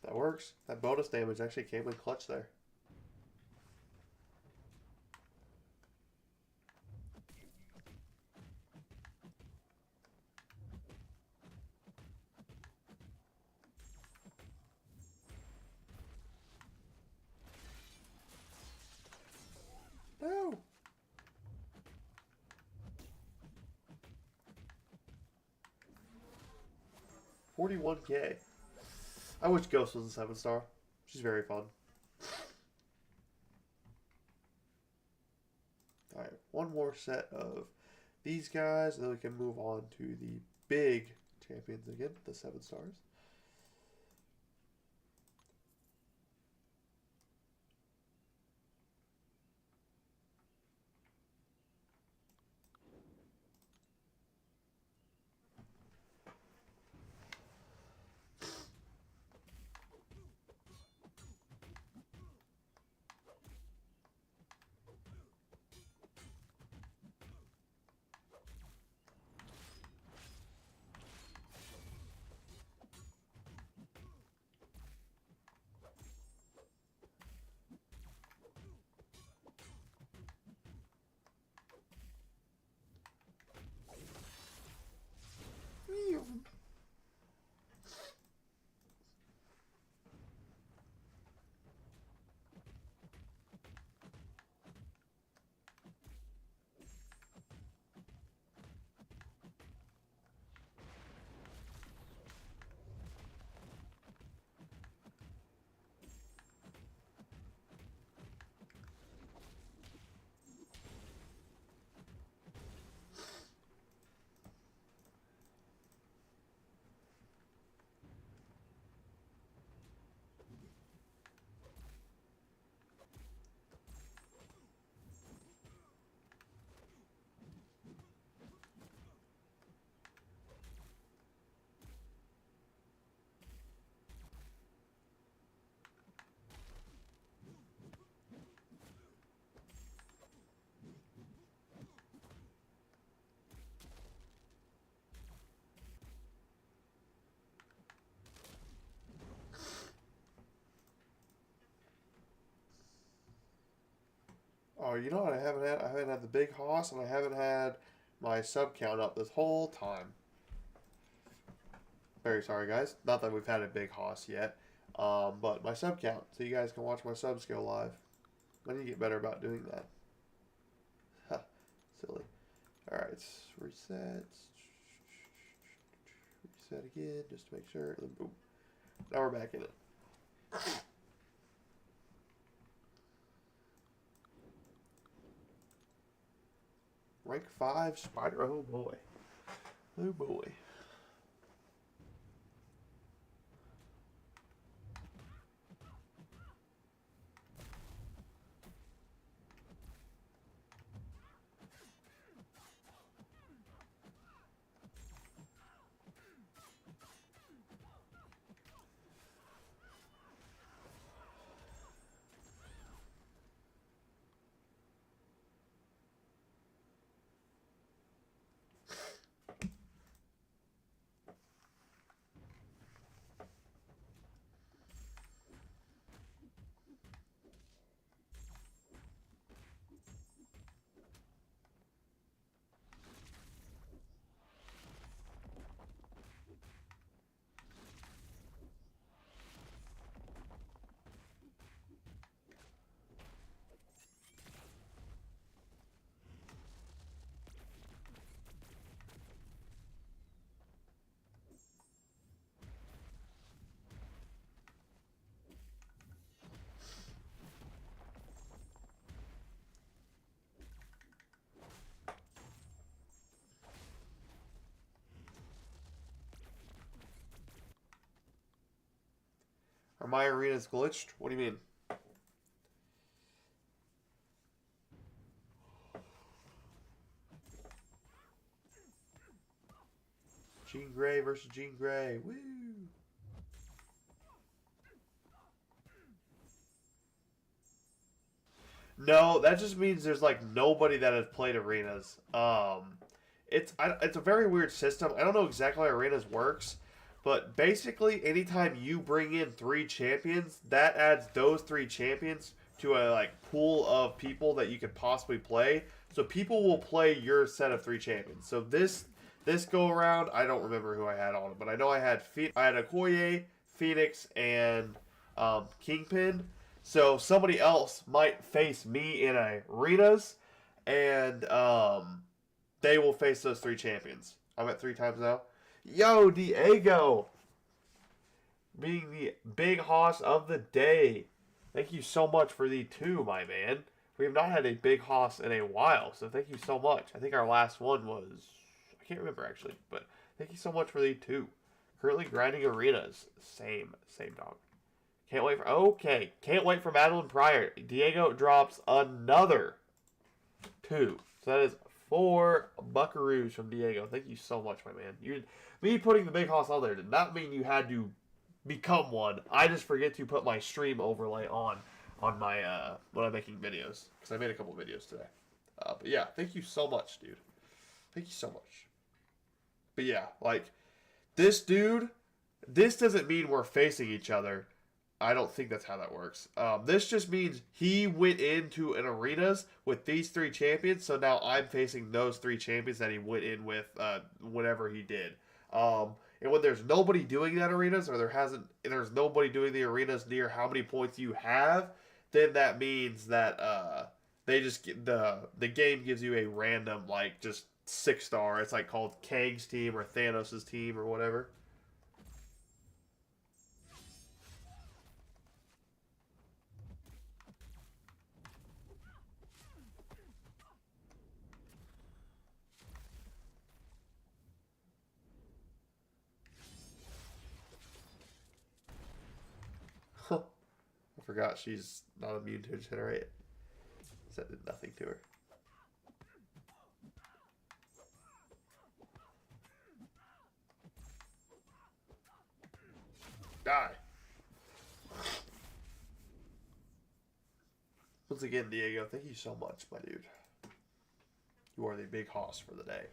That works. That bonus damage actually came in clutch there. No. 41k. I wish Ghost was a 7-star. She's very fun. Alright, one more set of these guys, and then we can move on to the big champions again, the 7-stars. Oh, you know what I haven't had? I haven't had the big hoss, and I haven't had my sub count up this whole time. Very sorry, guys. Not that we've had a big hoss yet, but my sub count, so you guys can watch my subs go live. I need to get better about doing that. Huh, silly. All right, reset. Reset again, just to make sure. Then boom. Now we're back in it. Rank 5 spider. Oh boy. Oh boy. Are my arenas glitched? What do you mean? Jean Grey versus Jean Grey. Woo! No, that just means there's like nobody that has played arenas. It's a very weird system. I don't know exactly how arenas works, but basically anytime you bring in 3 champions, that adds those 3 champions to a like pool of people that you could possibly play. So people will play your set of 3 champions. So this go around, I don't remember who I had on it, but I know I had Okoye, Phoenix, and Kingpin. So somebody else might face me in arenas, and they will face those 3 champions. I'm at 3 times now. Yo, Diego, being the big hoss of the day. Thank you so much for the 2, my man. We have not had a big hoss in a while, so thank you so much. I think our last one was, I can't remember actually, but thank you so much for the 2. Currently grinding arenas. Same dog. Can't wait for, okay. Can't wait for Madeline Pryor. Diego drops another 2. So that is 4 buckaroos from Diego. Thank you so much, my man. Me putting the big hoss on there did not mean you had to become one. I just forget to put my stream overlay on my when I'm making videos, because I made a couple videos today. But yeah, thank you so much, dude. Thank you so much. But yeah, like this dude, this doesn't mean we're facing each other. I don't think that's how that works. This just means he went into an arenas with these 3 champions, so now I'm facing those 3 champions that he went in with whatever he did. And when there's nobody doing that arenas, or there's nobody doing the arenas near how many points you have, then that means that they just the game gives you a random like just 6-star. It's like called Kang's team or Thanos' team or whatever. I forgot she's not immune to generate. That did nothing to her. Die. Once again, Diego, thank you so much, my dude. You are the big hoss for the day.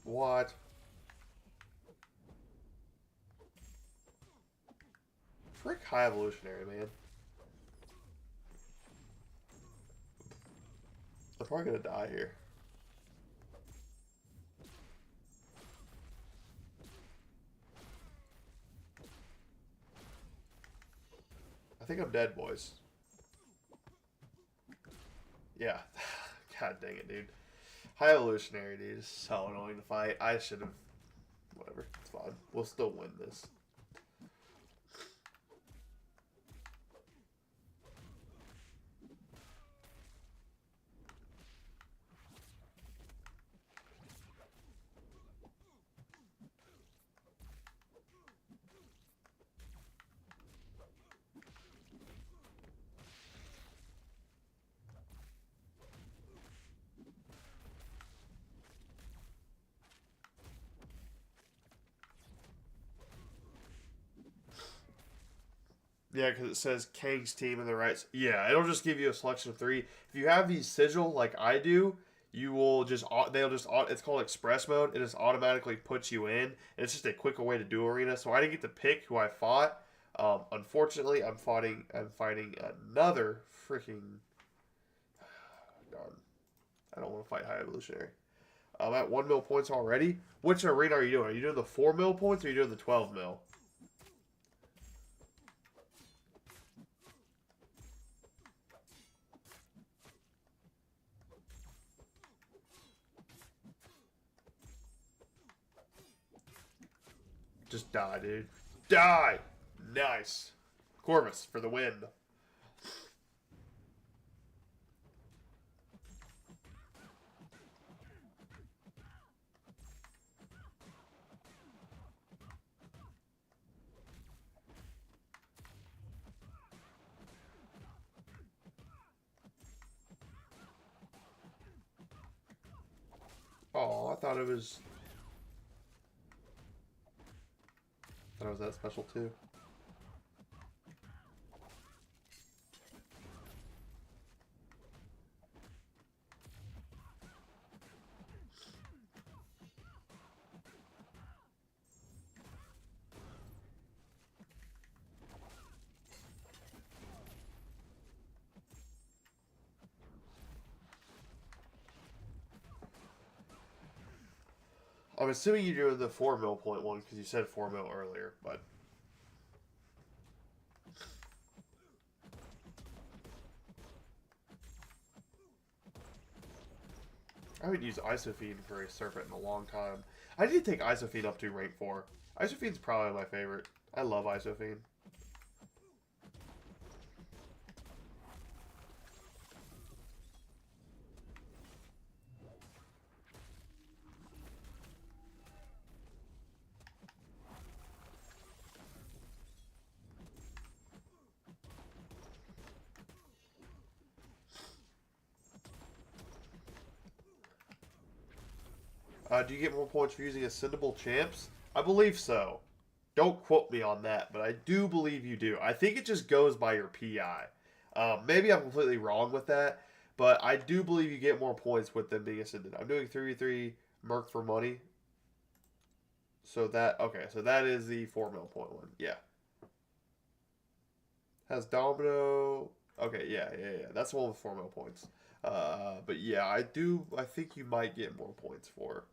What? Frick High Evolutionary, man. I'm probably gonna die here. I think I'm dead, boys. Yeah. God dang it, dude. High Evolutionary, dude, is so annoying to fight. I should have... Whatever. It's fine. We'll still win this. Yeah, because it says Kang's team in the right. Yeah, it'll just give you a selection of 3. If you have these sigil like I do, you will just they'll just it's called express mode. It just automatically puts you in, and it's just a quicker way to do arena. So I didn't get to pick who I fought. Unfortunately, I'm fighting another freaking. Darn, I don't want to fight High Evolutionary. I'm at 1 mil points already. Which arena are you doing? Are you doing the 4 mil points or are you doing the 12 mil? Just die, dude. Die! Nice. Corvus for the win. Oh, I thought it was that special too. I'm assuming you're doing the 4 mil point one because you said 4 mil earlier, but I haven't used Isofiend for a Serpent in a long time. I did take Isofiend up to rank 4. Isofiend's probably my favorite. I love Isofiend. Do you get more points for using Ascendable Champs? I believe so. Don't quote me on that, but I do believe you do. I think it just goes by your PI. Maybe I'm completely wrong with that, but I do believe you get more points with them being Ascended. I'm doing 3v3 Merc for money. So that, okay, so that is the 4 mil point one. Yeah. Has Domino. Okay, yeah. That's the one with 4 mil points. But yeah, I think you might get more points for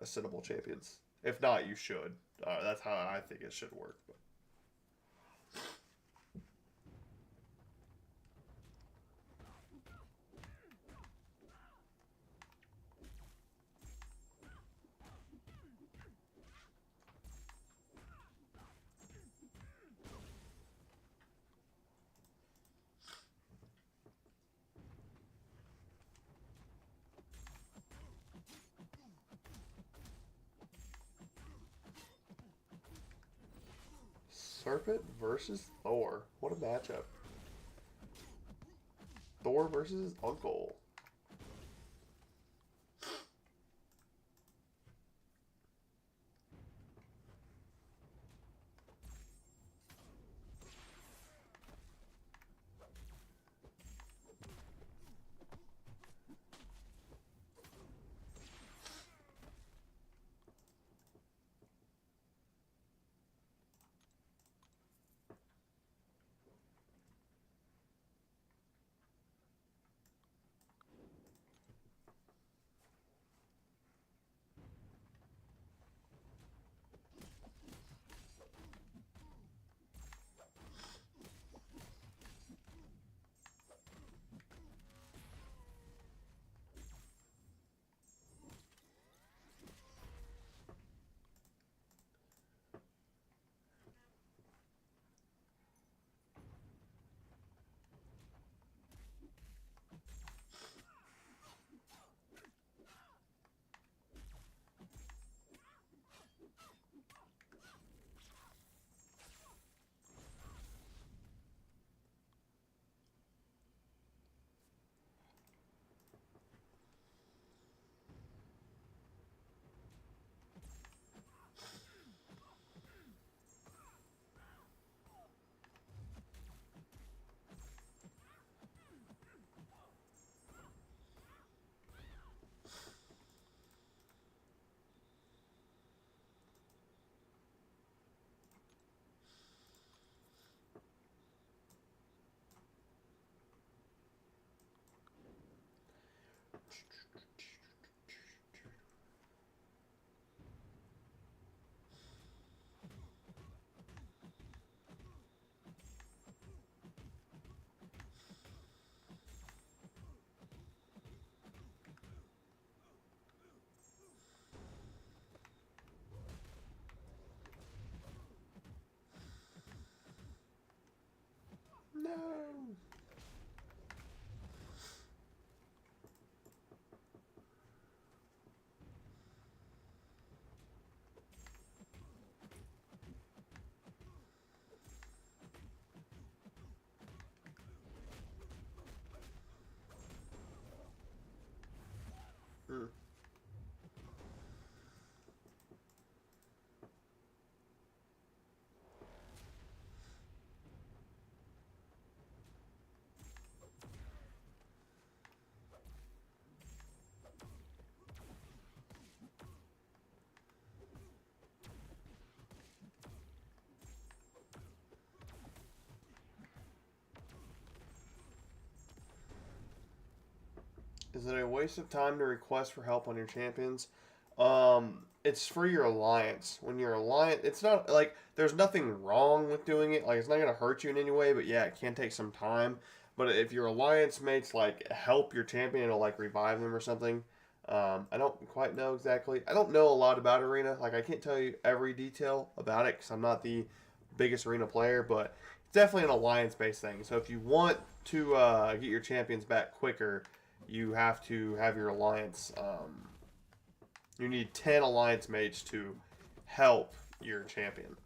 Ascendable Champions. If not, you should. That's how I think it should work. But. Serpent versus Thor. What a matchup. Thor versus his uncle. No. Hmm. Is it a waste of time to request for help on your champions? It's for your alliance. When you're alliance, it's not like there's nothing wrong with doing it. Like it's not gonna hurt you in any way, but yeah, it can take some time. But if your alliance mates like help your champion, it'll like revive them or something. I don't quite know exactly. I don't know a lot about Arena. Like I can't tell you every detail about it because I'm not the biggest Arena player, but it's definitely an alliance-based thing. So if you want to get your champions back quicker, you have to have your alliance. You need 10 alliance mates to help your champion.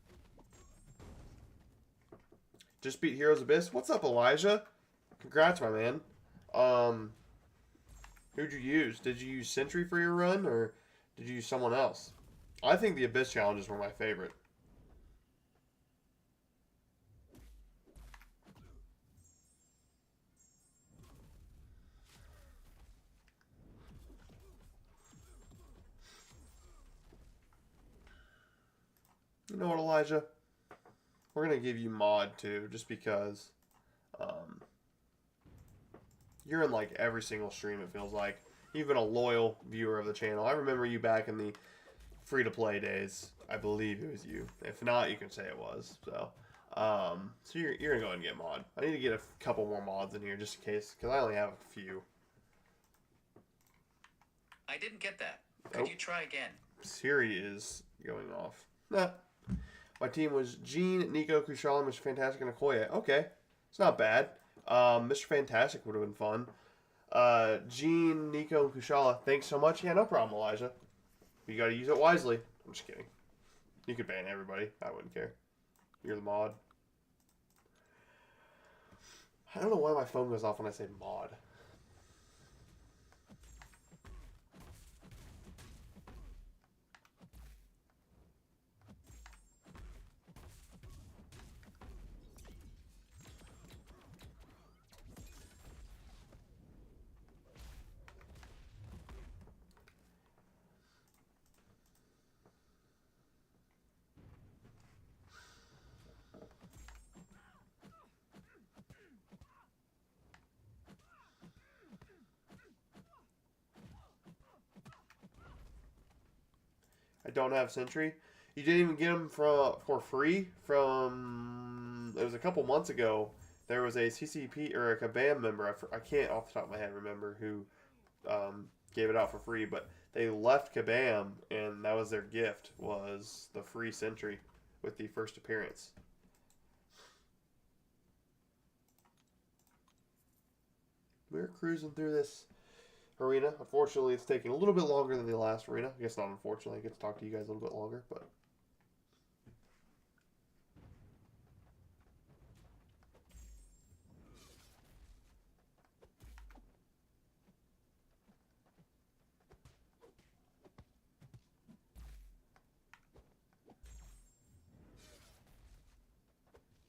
Just beat Heroes Abyss. What's up, Elijah? Congrats, my man. Um, who'd you use? Did you use Sentry for your run, or did you use someone else? I think the Abyss challenges were my favorite. You know what, Elijah? We're gonna give you mod too, just because um, you're in like every single stream. It feels like you've been a loyal viewer of the channel. I remember you back in the free-to-play days. I believe it was you. If not, you can say it was. So you're gonna go ahead and get mod. I need to get a couple more mods in here just in case, because I only have a few. I didn't get that. Could you try again? Siri is going off. Nah. My team was Gene, Nico, Kushala, Mr. Fantastic, and Okoye. Okay. It's not bad. Mr. Fantastic would have been fun. Gene, Nico, and Kushala, thanks so much. Yeah, no problem, Elijah. You gotta use it wisely. I'm just kidding. You could ban everybody. I wouldn't care. You're the mod. I don't know why my phone goes off when I say mod. I don't have Sentry. You didn't even get them for free from. It was a couple months ago. There was a CCP or a Kabam member. I can't off the top of my head remember who gave it out for free, but they left Kabam, and that was their gift, was the free Sentry with the first appearance. We're cruising through this arena. Unfortunately, it's taking a little bit longer than the last arena. I guess not unfortunately. I get to talk to you guys a little bit longer, but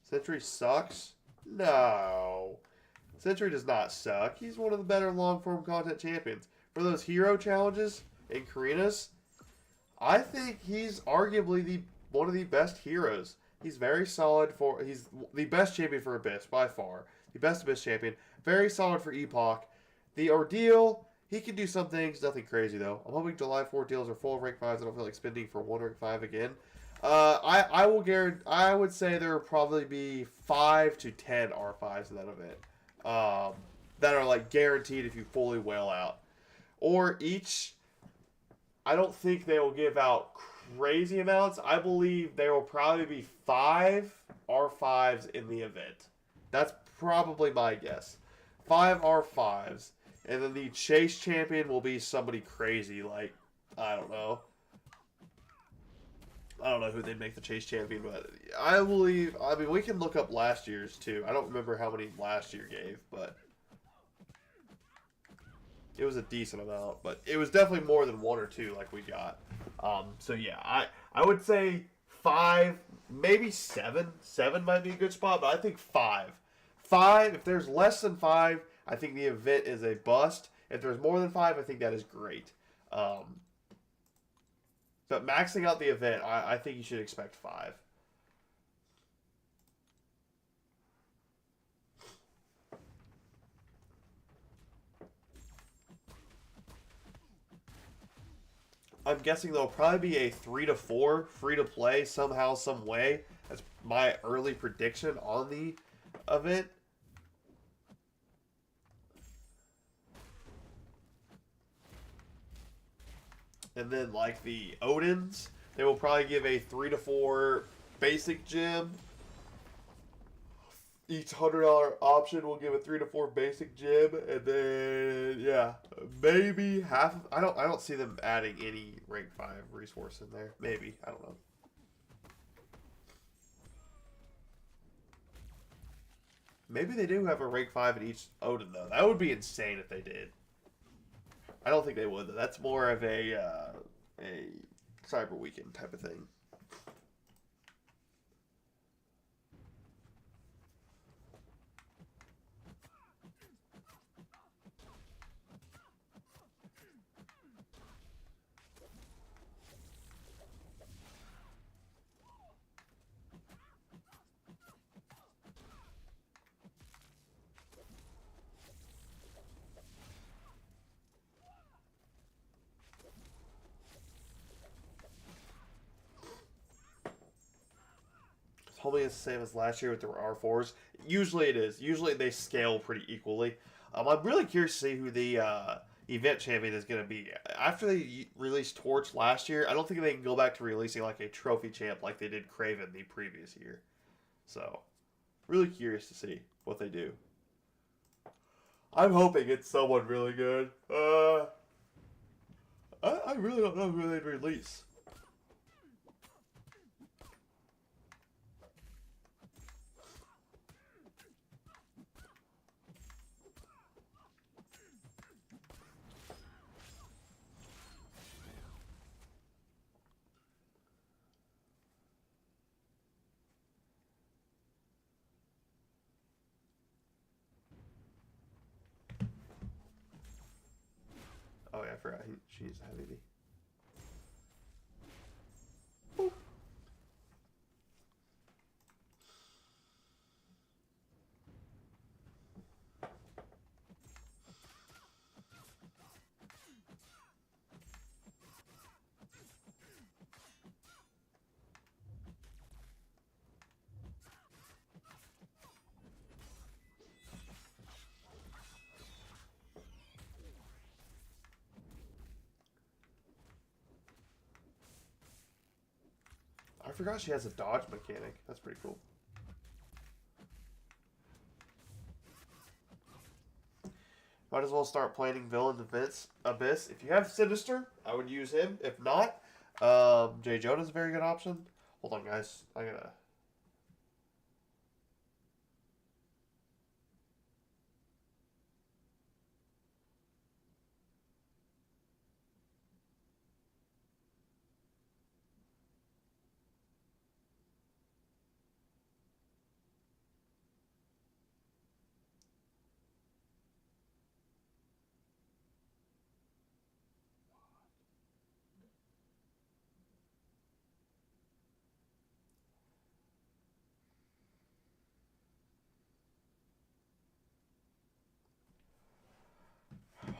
Sentry sucks? No. Sentry does not suck. He's one of the better long-form content champions. For those hero challenges in Karinas, I think he's arguably one of the best heroes. He's very solid for. He's the best champion for Abyss by far. The best Abyss champion. Very solid for Epoch. The Ordeal. He can do some things, nothing crazy though. I'm hoping July 4 deals are full of rank 5s. I don't feel like spending for one rank 5 again. I will guarantee. I would say there will probably be 5 to 10 R5s in that event. That are like guaranteed if you fully whale out. Or each. I don't think they will give out crazy amounts. I believe there will probably be 5 R5s in the event. That's probably my guess. 5 R5s. And then the chase champion will be somebody crazy, like, I don't know. I don't know who they'd make the chase champion, but I believe, I mean, we can look up last year's too. I don't remember how many last year gave, but it was a decent amount. But it was definitely more than 1 or 2 like we got. So yeah, I would say 5, maybe 7. 7 might be a good spot, but I think 5. 5, if there's less than 5, I think the event is a bust. If there's more than 5, I think that is great. But maxing out the event, I think you should expect 5. I'm guessing there'll probably be a 3 to 4 free to play somehow, some way. That's my early prediction on the event. And then, like the Odins, they will probably give a 3 to 4 basic gem. Each $100 option will give a 3 to 4 basic gem, and then yeah, maybe half. I don't see them adding any rank 5 resource in there. Maybe, I don't know. Maybe they do have a rank 5 in each Odin though. That would be insane if they did. I don't think they would. That's more of a Cyber Weekend type of thing. Hopefully it's the same as last year with the R4s. Usually it is. Usually they scale pretty equally. I'm really curious to see who the event champion is going to be. After they released Torch last year, I don't think they can go back to releasing like a trophy champ like they did Craven the previous year. So, really curious to see what they do. I'm hoping it's someone really good. I really don't know who they'd release. Oh yeah, I forgot. She needs a heavy D. I forgot she has a dodge mechanic. That's pretty cool. Might as well start planning villain defense Abyss. If you have Sinister, I would use him. If not, Jay Jonah's a very good option. Hold on, guys. I gotta.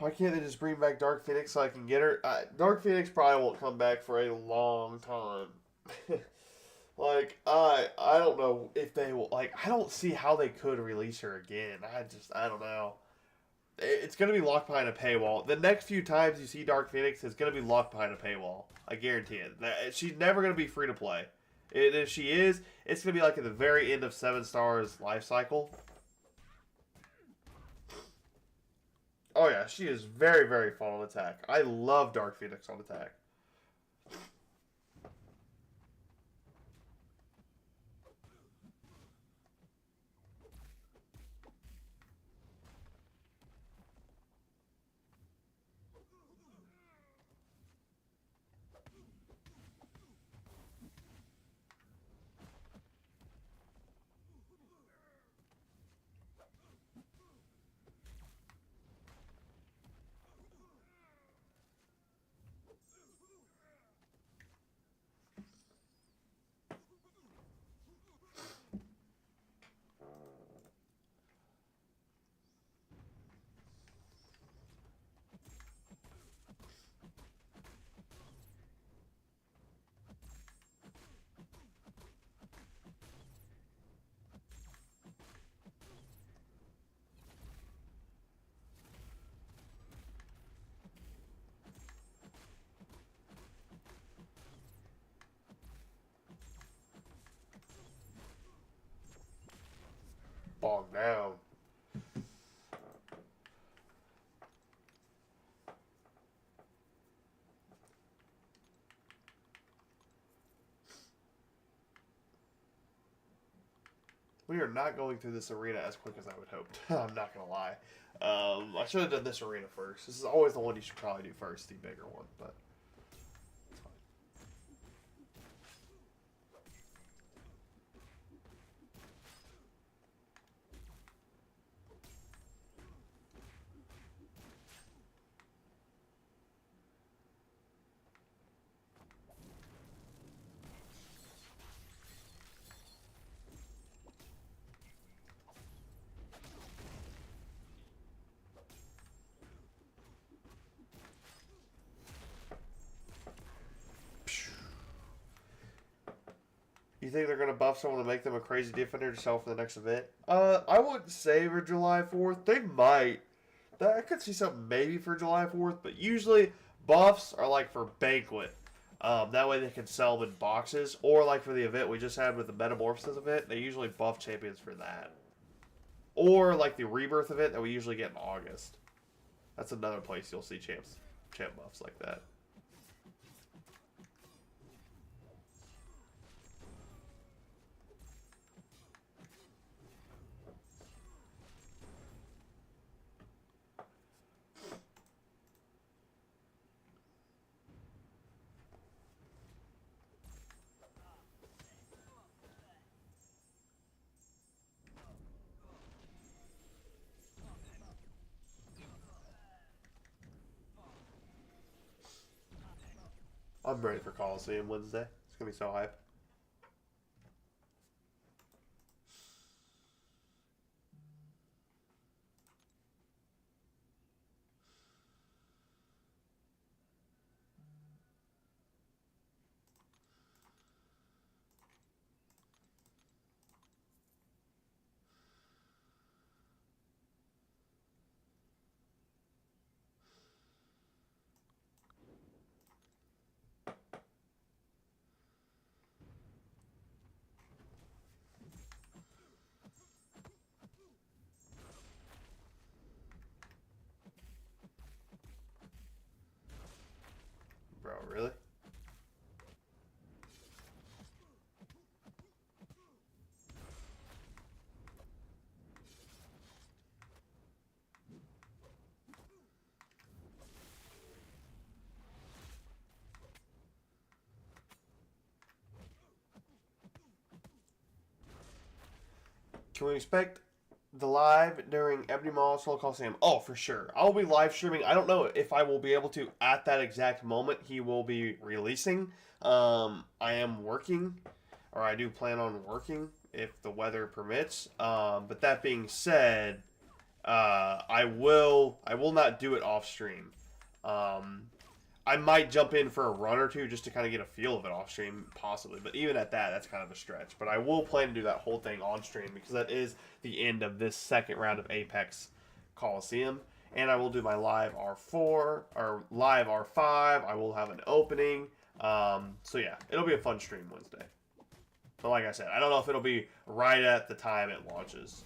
Why can't they just bring back Dark Phoenix so I can get her? Dark Phoenix probably won't come back for a long time. Like, I don't know if they will. Like, I don't see how they could release her again. I don't know. It's going to be locked behind a paywall. The next few times you see Dark Phoenix, it's going to be locked behind a paywall. I guarantee it. She's never going to be free to play. And if she is, it's going to be like at the very end of 7 Stars life cycle. Oh yeah, she is very, very fun on attack. I love Dark Phoenix on attack. Bog down. We are not going through this arena as quick as I would hope. I'm not going to lie. I should have done this arena first. This is always the one you should probably do first, the bigger one, but it's fine. You think they're going to buff someone to make them a crazy defender to sell for the next event? I wouldn't say for July 4th. They might. I could see something maybe for July 4th, but usually buffs are like for Banquet. That way they can sell them in boxes. Or like for the event we just had with the Metamorphosis event, they usually buff champions for that. Or like the Rebirth event that we usually get in August. That's another place you'll see champ buffs like that. I'm ready for Coliseum Wednesday. It's going to be so hype. Bro, really? Can we expect the live during Ebony Mall Soul Coliseum? Oh, for sure. I'll be live streaming. I don't know if I will be able to at that exact moment he will be releasing. I am working, or I do plan on working if the weather permits. But that being said, I will not do it off stream. Um, I might jump in for a run or two just to kind of get a feel of it off stream, possibly. But even at that, that's kind of a stretch. But I will plan to do that whole thing on stream because that is the end of this second round of Apex Coliseum. And I will do my live R4 or live R5. I will have an opening. So yeah, it'll be a fun stream Wednesday. But like I said, I don't know if it'll be right at the time it launches.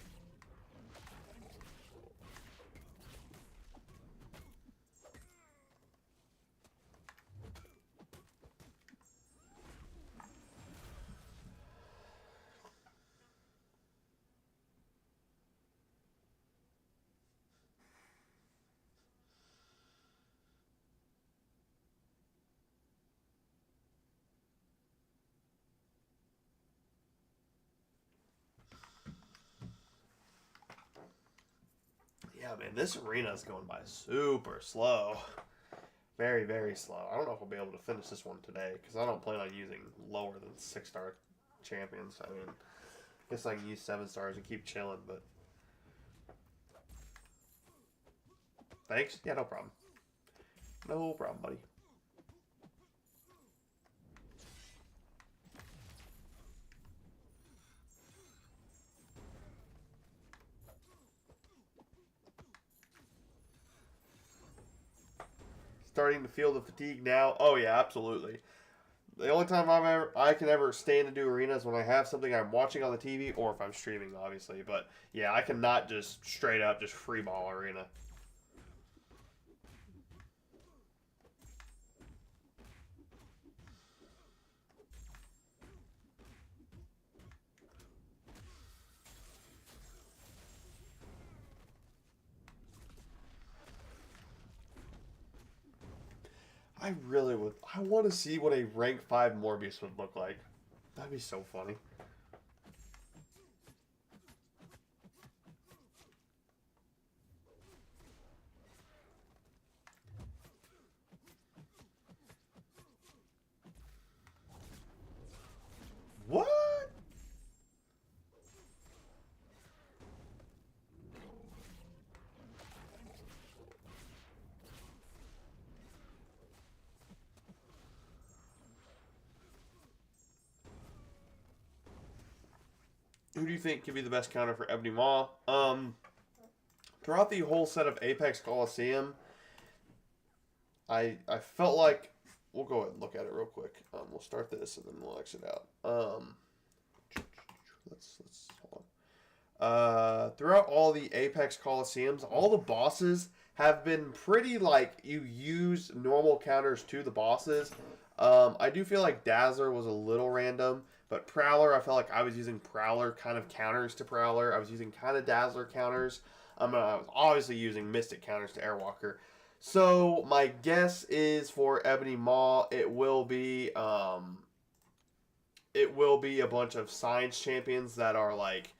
Yeah, man, this arena is going by super slow. Very, very slow. I don't know if I'll be able to finish this one today because I don't plan on using lower than 6-star champions. I mean, I guess I can use 7 stars and keep chilling, but... Thanks? Yeah, no problem. No problem, buddy. Starting to feel the fatigue now. Oh yeah, absolutely. The only time I can ever stand and do arena is when I have something I'm watching on the TV or if I'm streaming, obviously. But yeah, I cannot just straight up just free ball arena. I really would. I want to see what a rank 5 Morbius would look like. That'd be so funny. What? Who do you think could be the best counter for Ebony Maw? Throughout the whole set of Apex Coliseum, I felt like we'll go ahead and look at it real quick. We'll start this and then we'll exit out. Let's hold on. Throughout all the Apex Coliseums, all the bosses have been pretty like you use normal counters to the bosses. I do feel like Dazzler was a little random, but Prowler, I felt like I was using Prowler kind of counters to Prowler. I was using kind of Dazzler counters. I was obviously using Mystic counters to Airwalker. So my guess is for Ebony Maw, it will be a bunch of science champions that are like.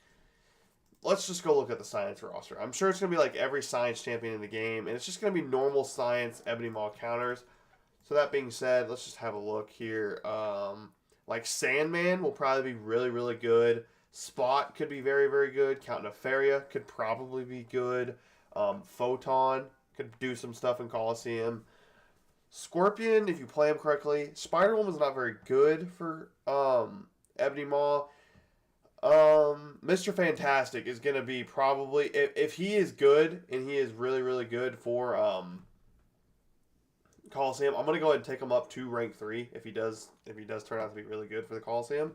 Let's just go look at the science roster. I'm sure it's gonna be like every science champion in the game, and it's just gonna be normal science Ebony Maw counters. So that being said, let's just have a look here. Like Sandman will probably be really, really good. Spot could be very, very good. Count Nefaria could probably be good. Photon could do some stuff in Coliseum. Scorpion, if you play him correctly. Spider-Woman's not very good for Ebony Maw. Mr. Fantastic is going to be probably... If he is good, and he is really, really good for Coliseum, I'm going to go ahead and take him up to rank 3 if he does turn out to be really good for the Coliseum.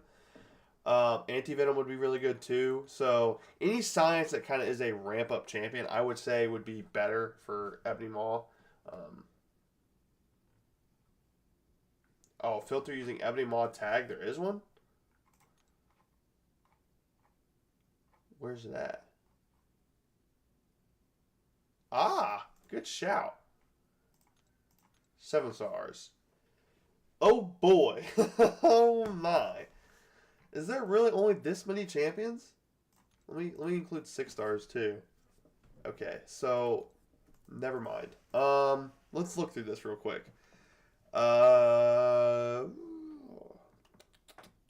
Anti-Venom would be really good too. So any science that kind of is a ramp-up champion, I would say would be better for Ebony Maw. Filter using Ebony Maw tag. There is one? Where's it at? Ah, good shout. 7 stars. Oh boy. Oh my. Is there really only this many champions? Let me include 6 stars too. Okay, so never mind. Let's look through this real quick.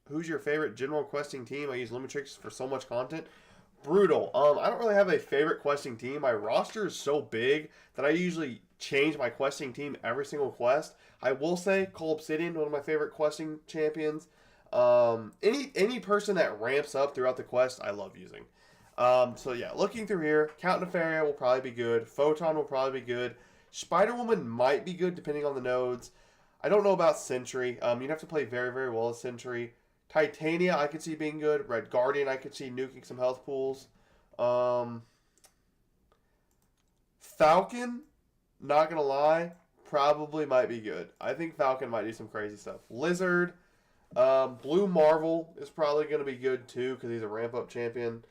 Who's your favorite general questing team? I use Limitrix for so much content. Brutal. I don't really have a favorite questing team. My roster is so big that I usually change my questing team every single quest. I will say Cole Obsidian, one of my favorite questing champions. Any person that ramps up throughout the quest, I love using. So yeah, looking through here, Count Nefaria will probably be good. Photon will probably be good. Spider Woman might be good depending on the nodes. I don't know about Sentry. You'd have to play very, very well as Sentry. Titania, I could see being good. Red Guardian, I could see nuking some health pools. Falcon, not going to lie, probably might be good. I think Falcon might do some crazy stuff. Lizard, Blue Marvel is probably going to be good too because he's a ramp-up champion.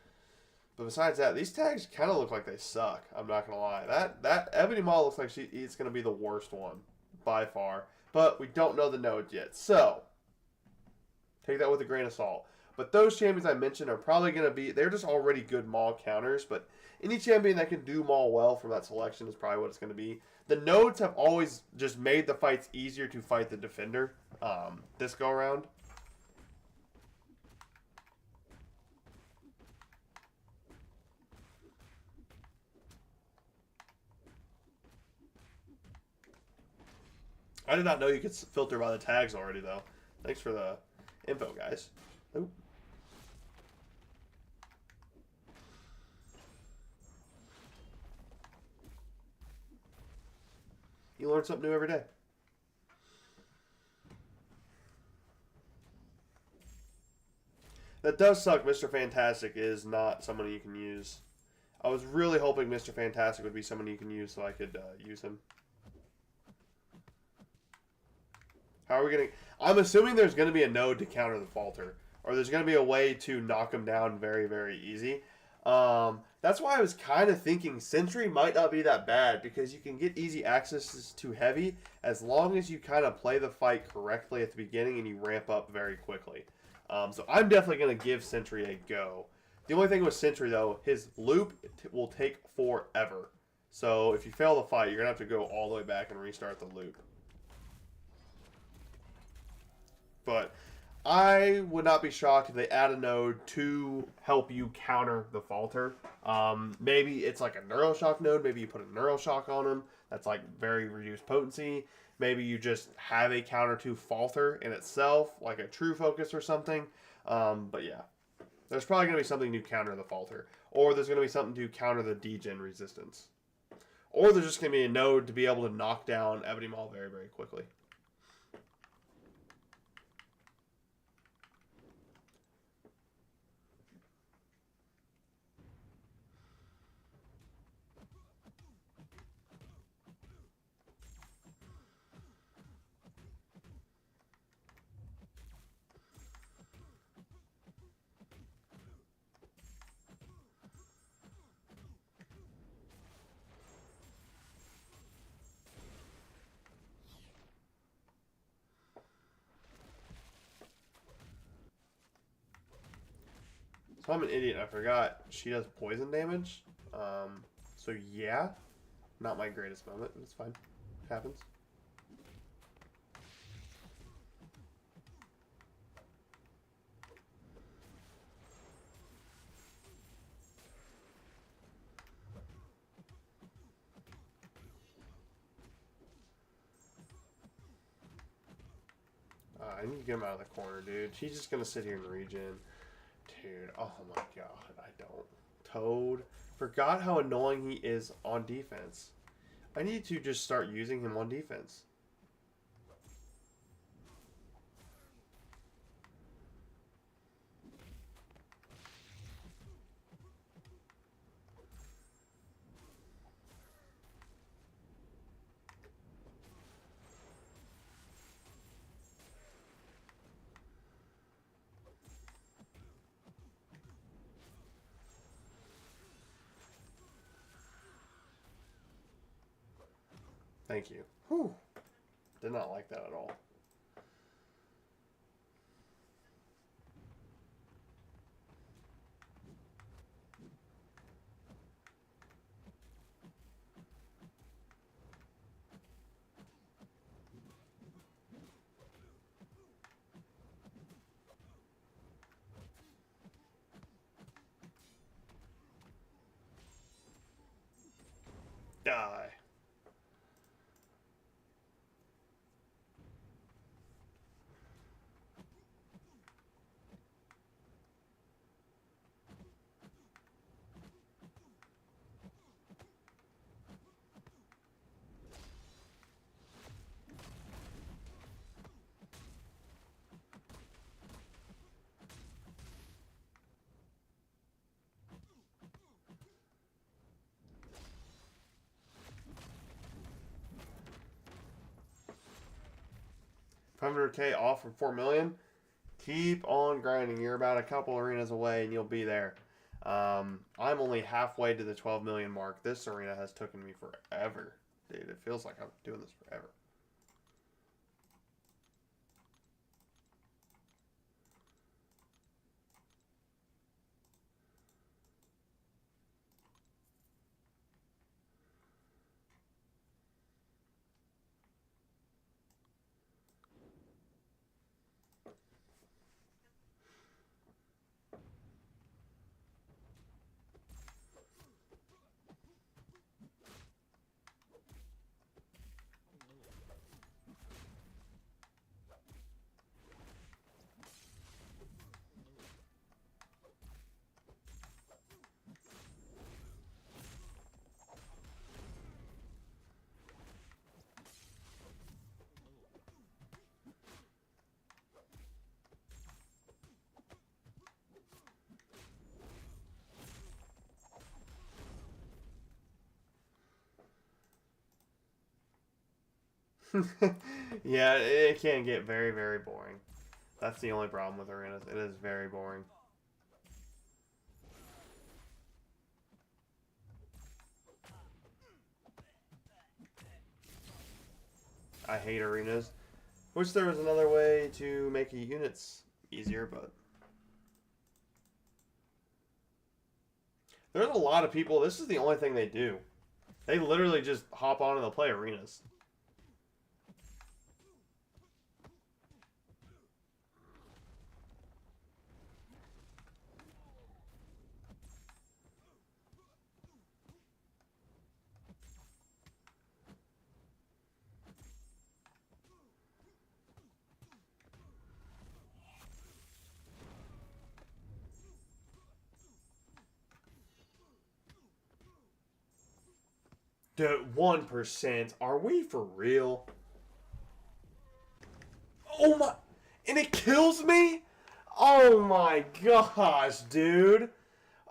But besides that, these tags kind of look like they suck. I'm not going to lie. That Ebony Maw looks like it's going to be the worst one by far. But we don't know the nodes yet. So, take that with a grain of salt. But those champions I mentioned are probably going to be, they're just already good Maul counters. But any champion that can do Maul well from that selection is probably what it's going to be. The nodes have always just made the fights easier to fight the defender this go around. I did not know you could filter by the tags already, though. Thanks for the info, guys. Oop. You learn something new every day. That does suck. Mr. Fantastic is not someone you can use. I was really hoping Mr. Fantastic would be someone you can use so I could use him. How are we going to... I'm assuming there's going to be a node to counter the Falter. Or there's going to be a way to knock him down very, very easy. That's why I was kind of thinking Sentry might not be that bad. Because you can get easy access to Heavy as long as you kind of play the fight correctly at the beginning and you ramp up very quickly. So I'm definitely going to give Sentry a go. The only thing with Sentry, though, his loop will take forever. So if you fail the fight, you're going to have to go all the way back and restart the loop. But I would not be shocked if they add a node to help you counter the Falter. Maybe it's like a Neuroshock node. Maybe you put a Neuroshock on him. That's like very reduced potency. Maybe you just have a counter to Falter in itself, like a True Focus or something. But yeah, there's probably going to be something to counter the Falter. Or there's going to be something to counter the degen resistance. Or there's just going to be a node to be able to knock down Ebony Maw very, very quickly. So I'm an idiot. I forgot she does poison damage. So yeah, not my greatest moment. It's fine. It happens. I need to get him out of the corner, dude. She's just gonna sit here and regen. Dude, oh my god, I don't. Toad. Forgot how annoying he is on defense. I need to just start using him on defense. Thank you. Whew. Did not like that at all. guy. $500K off from 4 million. Keep on grinding. You're about a couple arenas away and you'll be there. I'm only halfway to the 12 million mark. This arena has taken me forever. Dude, it feels like I'm doing this forever. Yeah, it can get very, very boring. That's the only problem with arenas. It is very boring. I hate arenas. Wish there was another way to make units easier, but there's a lot of people. This is the only thing they do. They literally just hop on and they'll play arenas. Dude, 1%. Are we for real? Oh my. And it kills me? Oh my gosh, dude.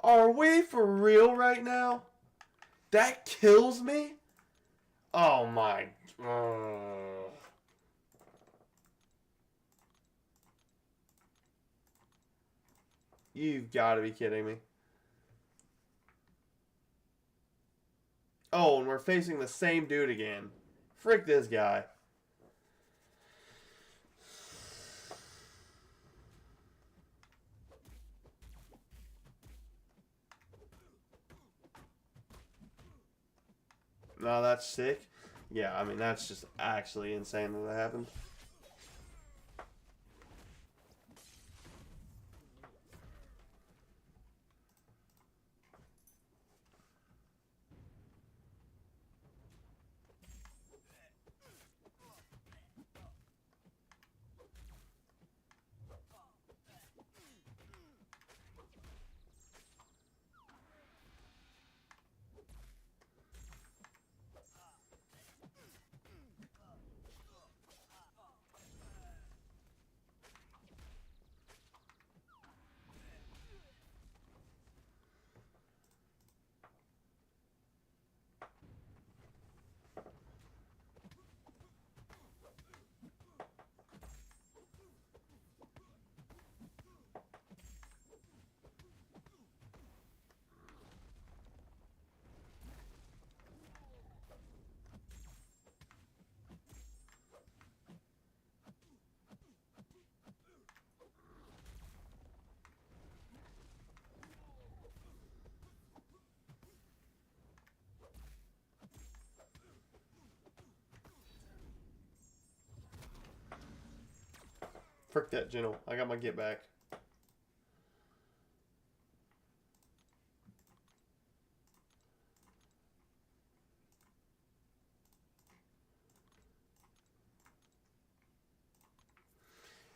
Are we for real right now? That kills me? Oh my. You've got to be kidding me. Oh, and we're facing the same dude again. Frick this guy. No, that's sick. Yeah, I mean, that's just actually insane that happened. Frick that General. I got my get back.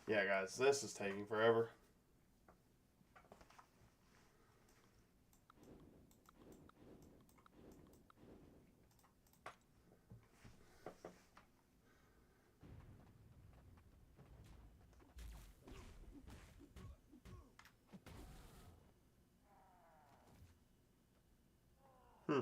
Yeah, guys, this is taking forever. Hmm.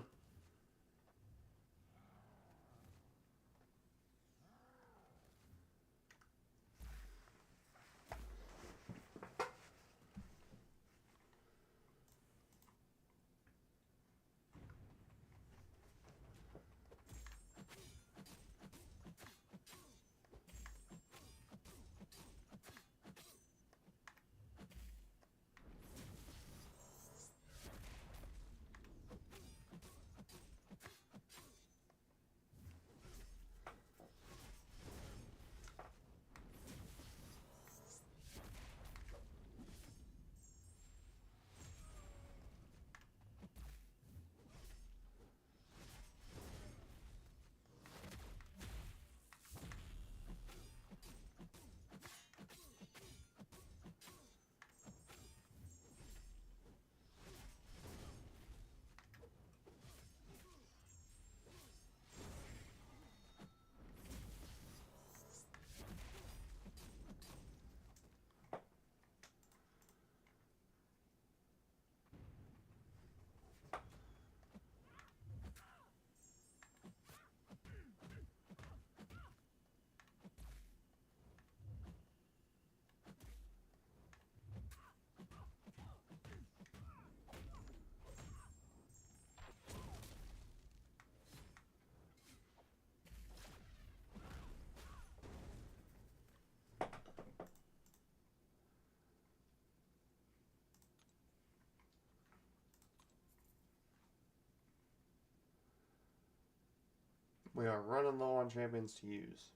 We are running low on champions to use.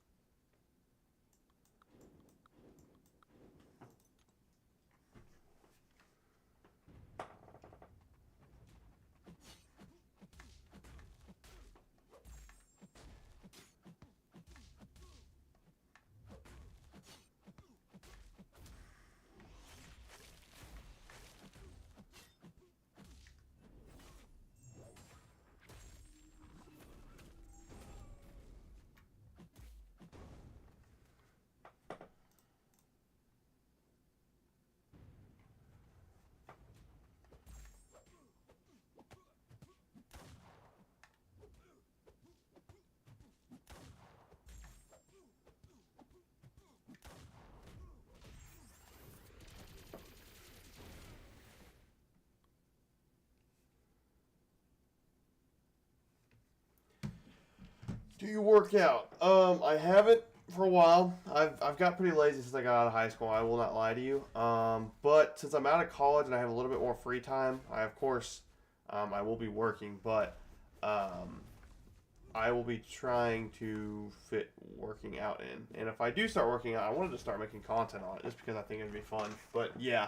Do you work out? I haven't for a while. I've got pretty lazy since I got out of high school. I will not lie to you. But since I'm out of college and I have a little bit more free time, I of course, I will be working. But I will be trying to fit working out in. And if I do start working out, I wanted to start making content on it just because I think it'd be fun. But yeah,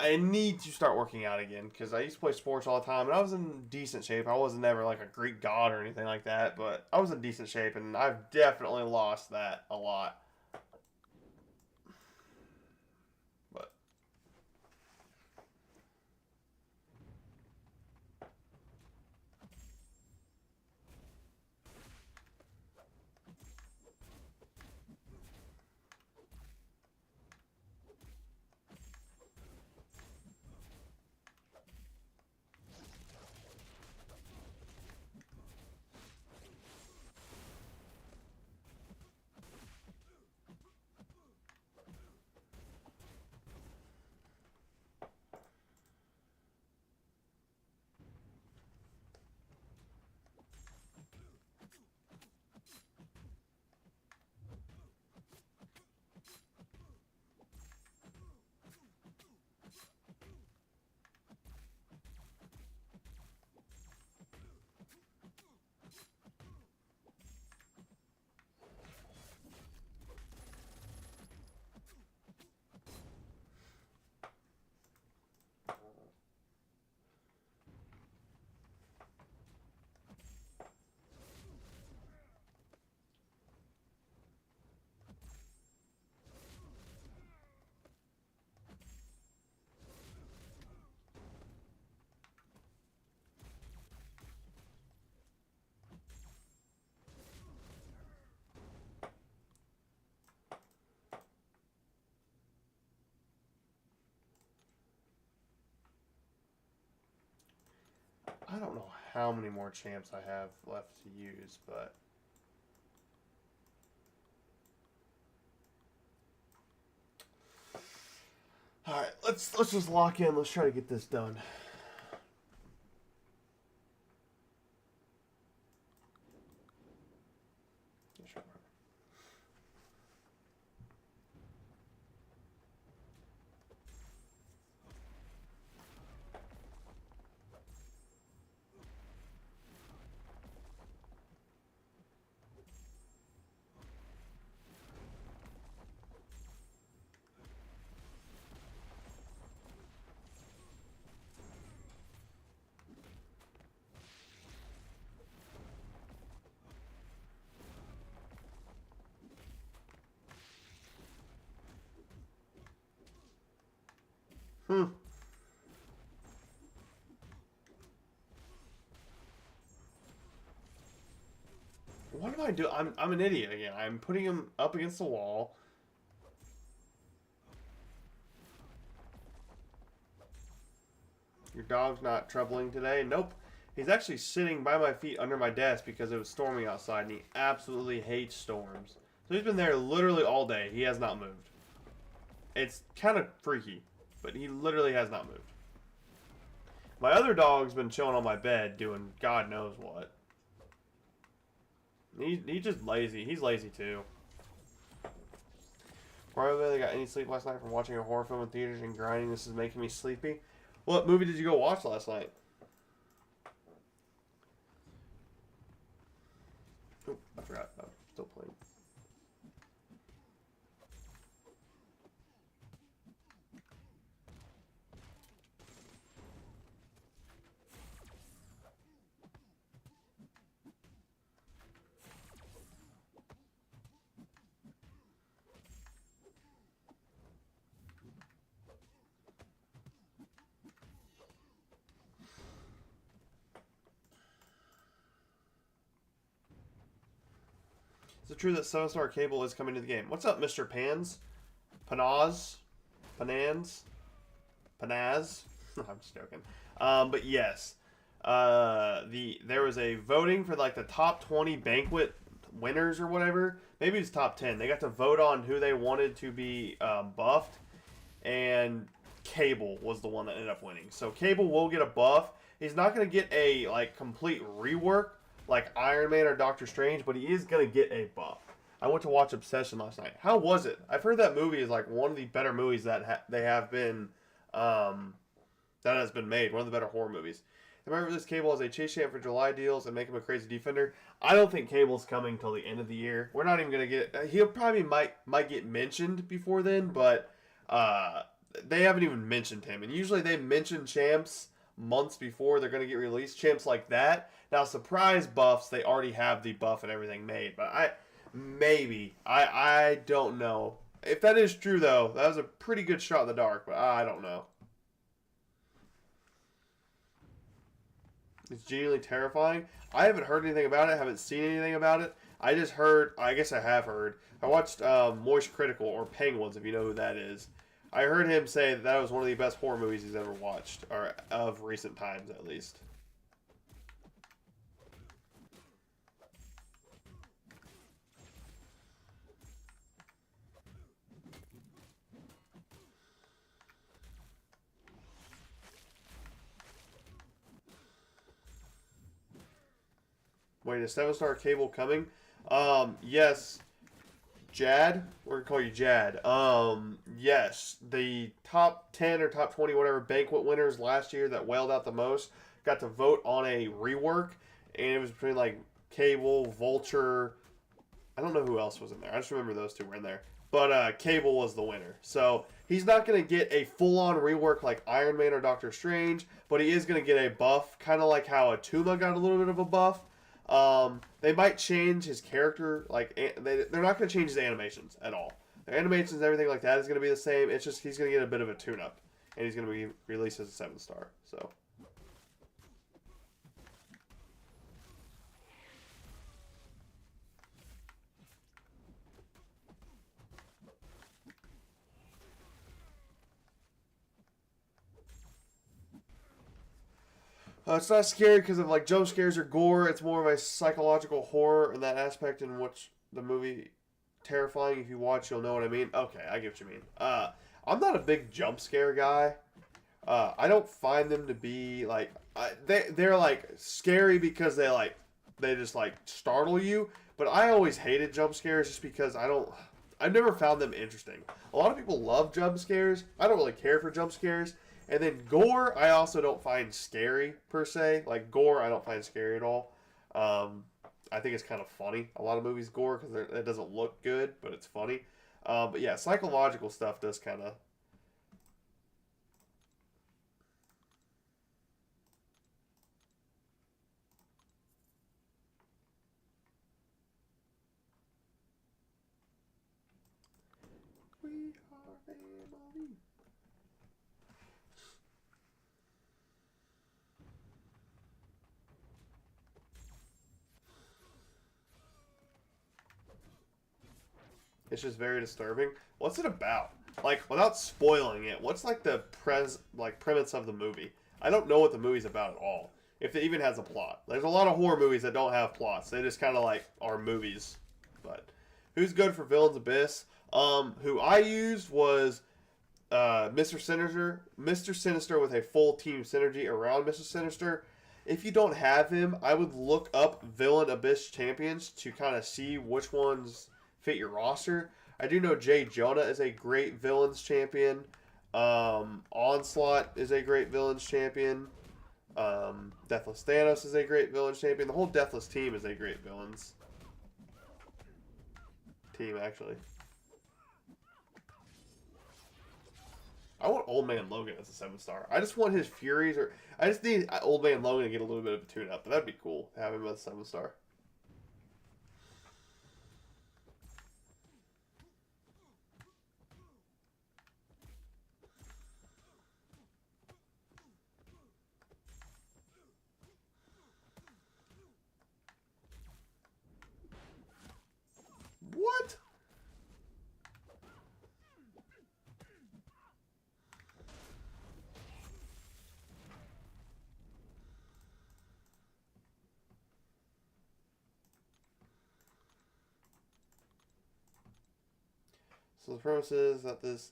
I need to start working out again because I used to play sports all the time and I was in decent shape. I wasn't never like a Greek god or anything like that, but I was in decent shape and I've definitely lost that a lot. But I don't know how many more champs I have left to use, but all right, let's just lock in. Let's try to get this done. Hmm. What am I doing? I'm an idiot again. I'm putting him up against the wall. Your dog's not troubling today? Nope. He's actually sitting by my feet under my desk because it was storming outside and he absolutely hates storms. So he's been there literally all day. He has not moved. It's kind of freaky, but he literally has not moved. My other dog's been chilling on my bed doing God knows what. He's just lazy. He's lazy too. Probably got any sleep last night from watching a horror film in theaters and grinding. This is making me sleepy. What movie did you go watch last night? Oh, I forgot. I'm still playing. Is it true that 7-Star Cable is coming to the game? What's up, Mr. Pans? Panaz? Panans? Panaz? I'm just joking. But yes. There was a voting for like the top 20 banquet winners or whatever. Maybe it's top 10. They got to vote on who they wanted to be buffed. And Cable was the one that ended up winning. So Cable will get a buff. He's not going to get a like complete rework like Iron Man or Doctor Strange, but he is going to get a buff. I went to watch Obsession last night. How was it? I've heard that movie is like one of the better movies that they have been, that has been made. One of the better horror movies. Remember this Cable as a chase champ for July deals and make him a crazy defender. I don't think Cable's coming till the end of the year. We're not even going to get. He'll probably might get mentioned before then, but they haven't even mentioned him. And usually they mention champs months before they're going to get released. Champs like that. Now, surprise buffs, they already have the buff and everything made. But I don't know. If that is true, though, that was a pretty good shot in the dark. But I don't know. It's genuinely terrifying. I haven't heard anything about it. Haven't seen anything about it. I just heard. I guess I have heard. I watched Moist Critical, or Penguins, if you know who that is. I heard him say that was one of the best horror movies he's ever watched, or of recent times at least. Wait, is 7-Star Cable coming? Yes. Jad? We're gonna call you Jad. Yes. The top 10 or top 20, whatever, banquet winners last year that wailed out the most got to vote on a rework, and it was between like Cable, Vulture. I don't know who else was in there. I just remember those two were in there. But Cable was the winner. So he's not going to get a full-on rework like Iron Man or Doctor Strange, but he is going to get a buff, kind of like how Atuma got a little bit of a buff. They might change his character, like they're not going to change his animations at all. Their animations and everything like that is going to be the same. It's just he's going to get a bit of a tune-up, and he's going to be released as a 7-star. So. It's not scary because of like jump scares or gore. It's more of a psychological horror in that aspect, in which the movie terrifying. If you watch, you'll know what I mean. Okay, I get what you mean. I'm not a big jump scare guy. I don't find them to be like they're like scary because they just like startle you. But I always hated jump scares just because I've never found them interesting. A lot of people love jump scares. I don't really care for jump scares. And then gore, I also don't find scary per se. Like gore, I don't find scary at all. I think it's kind of funny. A lot of movies gore because it doesn't look good, but it's funny. But yeah, psychological stuff does kind of. We are family. It's just very disturbing. What's it about? Like, without spoiling it, what's like the premise of the movie? I don't know what the movie's about at all. If it even has a plot. There's a lot of horror movies that don't have plots. They just kind of like are movies. But who's good for Villains Abyss? Who I used was Mr. Sinister. Mr. Sinister with a full team synergy around Mr. Sinister. If you don't have him, I would look up Villain Abyss champions to kind of see which ones fit your roster. I do know Jay Jonah is a great villains champion. Onslaught is a great villains champion. Deathless Thanos is a great villains champion. The whole Deathless team is a great villains team, actually. I want Old Man Logan as a 7-star. I just want his Furies, or I just need Old Man Logan to get a little bit of a tune-up. But that'd be cool to have him as a 7-star. What? So the premise is that this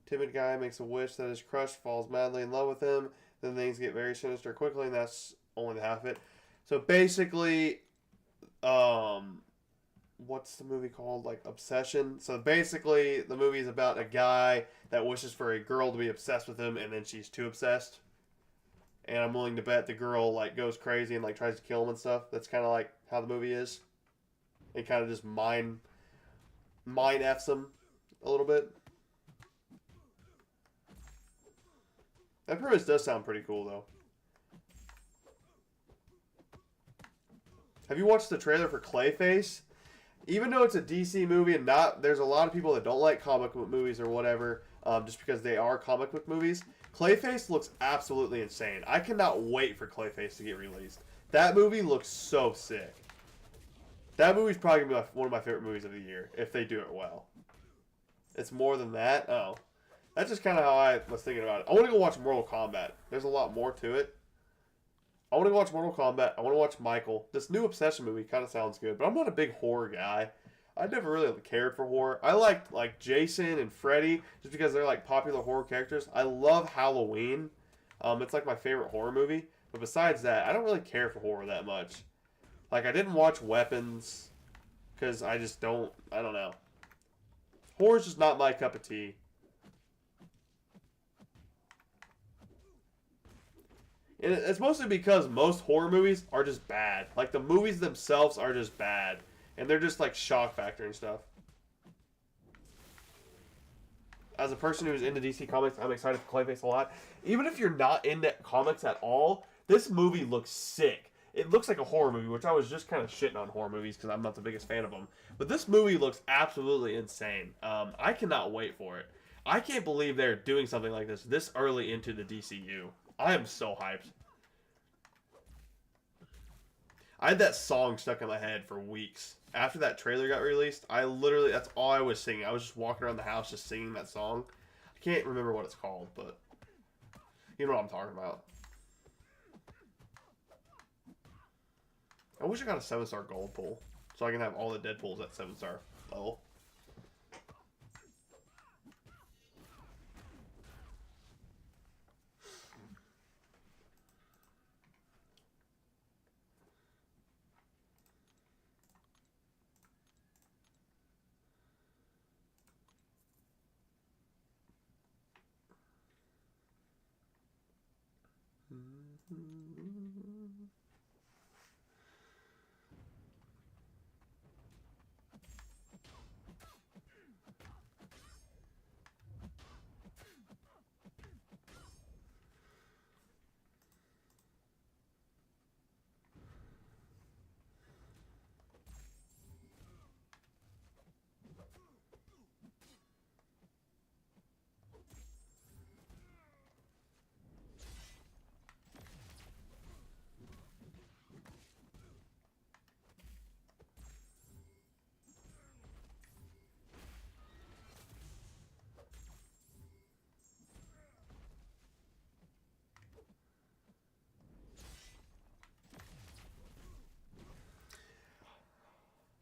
timid guy makes a wish that his crush falls madly in love with him. Then things get very sinister quickly, and that's only the half of it. So basically, what's the movie called? Like Obsession. So basically, the movie is about a guy that wishes for a girl to be obsessed with him, and then she's too obsessed. And I'm willing to bet the girl like goes crazy and like tries to kill him and stuff. That's kind of like how the movie is. It kind of just mind f's him a little bit. That premise does sound pretty cool, though. Have you watched the trailer for Clayface? Even though it's a DC movie and there's a lot of people that don't like comic book movies or whatever, just because they are comic book movies. Clayface looks absolutely insane. I cannot wait for Clayface to get released. That movie looks so sick. That movie's probably going to be one of my favorite movies of the year, if they do it well. It's more than that? Oh. That's just kind of how I was thinking about it. I want to go watch Mortal Kombat. There's a lot more to it. I want to go watch Mortal Kombat. I want to watch Michael. This new Obsession movie kind of sounds good, but I'm not a big horror guy. I never really cared for horror. I liked like Jason and Freddy just because they're like popular horror characters. I love Halloween. It's like my favorite horror movie. But besides that, I don't really care for horror that much. Like I didn't watch Weapons because I don't know. Horror's just not my cup of tea. And it's mostly because most horror movies are just bad. Like, the movies themselves are just bad. And they're just, like, shock factor and stuff. As a person who's into DC Comics, I'm excited for Clayface a lot. Even if you're not into comics at all, this movie looks sick. It looks like a horror movie, which I was just kind of shitting on horror movies because I'm not the biggest fan of them. But this movie looks absolutely insane. I cannot wait for it. I can't believe they're doing something like this early into the DCU. I am so hyped. I had that song stuck in my head for weeks. After that trailer got released, that's all I was singing. I was just walking around the house just singing that song. I can't remember what it's called, but you know what I'm talking about. I wish I got a 7-star gold pull so I can have all the Deadpools at 7-star level.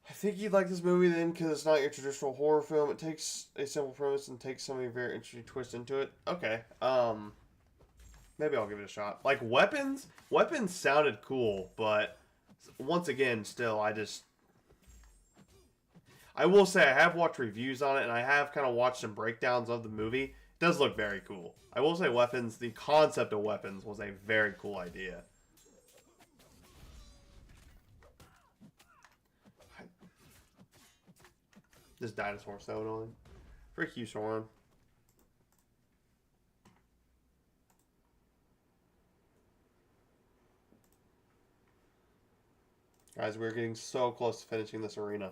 I think you'd like this movie then because it's not your traditional horror film. It takes a simple premise and takes some of your very interesting twists into it. Okay. Maybe I'll give it a shot. Like Weapons sounded cool, but once again, still I will say I have watched reviews on it and I have kind of watched some breakdowns of the movie. It does look very cool. I will say Weapons, the concept of Weapons was a very cool idea. This dinosaur so annoying. Frick you, Soren. Guys, we're getting so close to finishing this arena.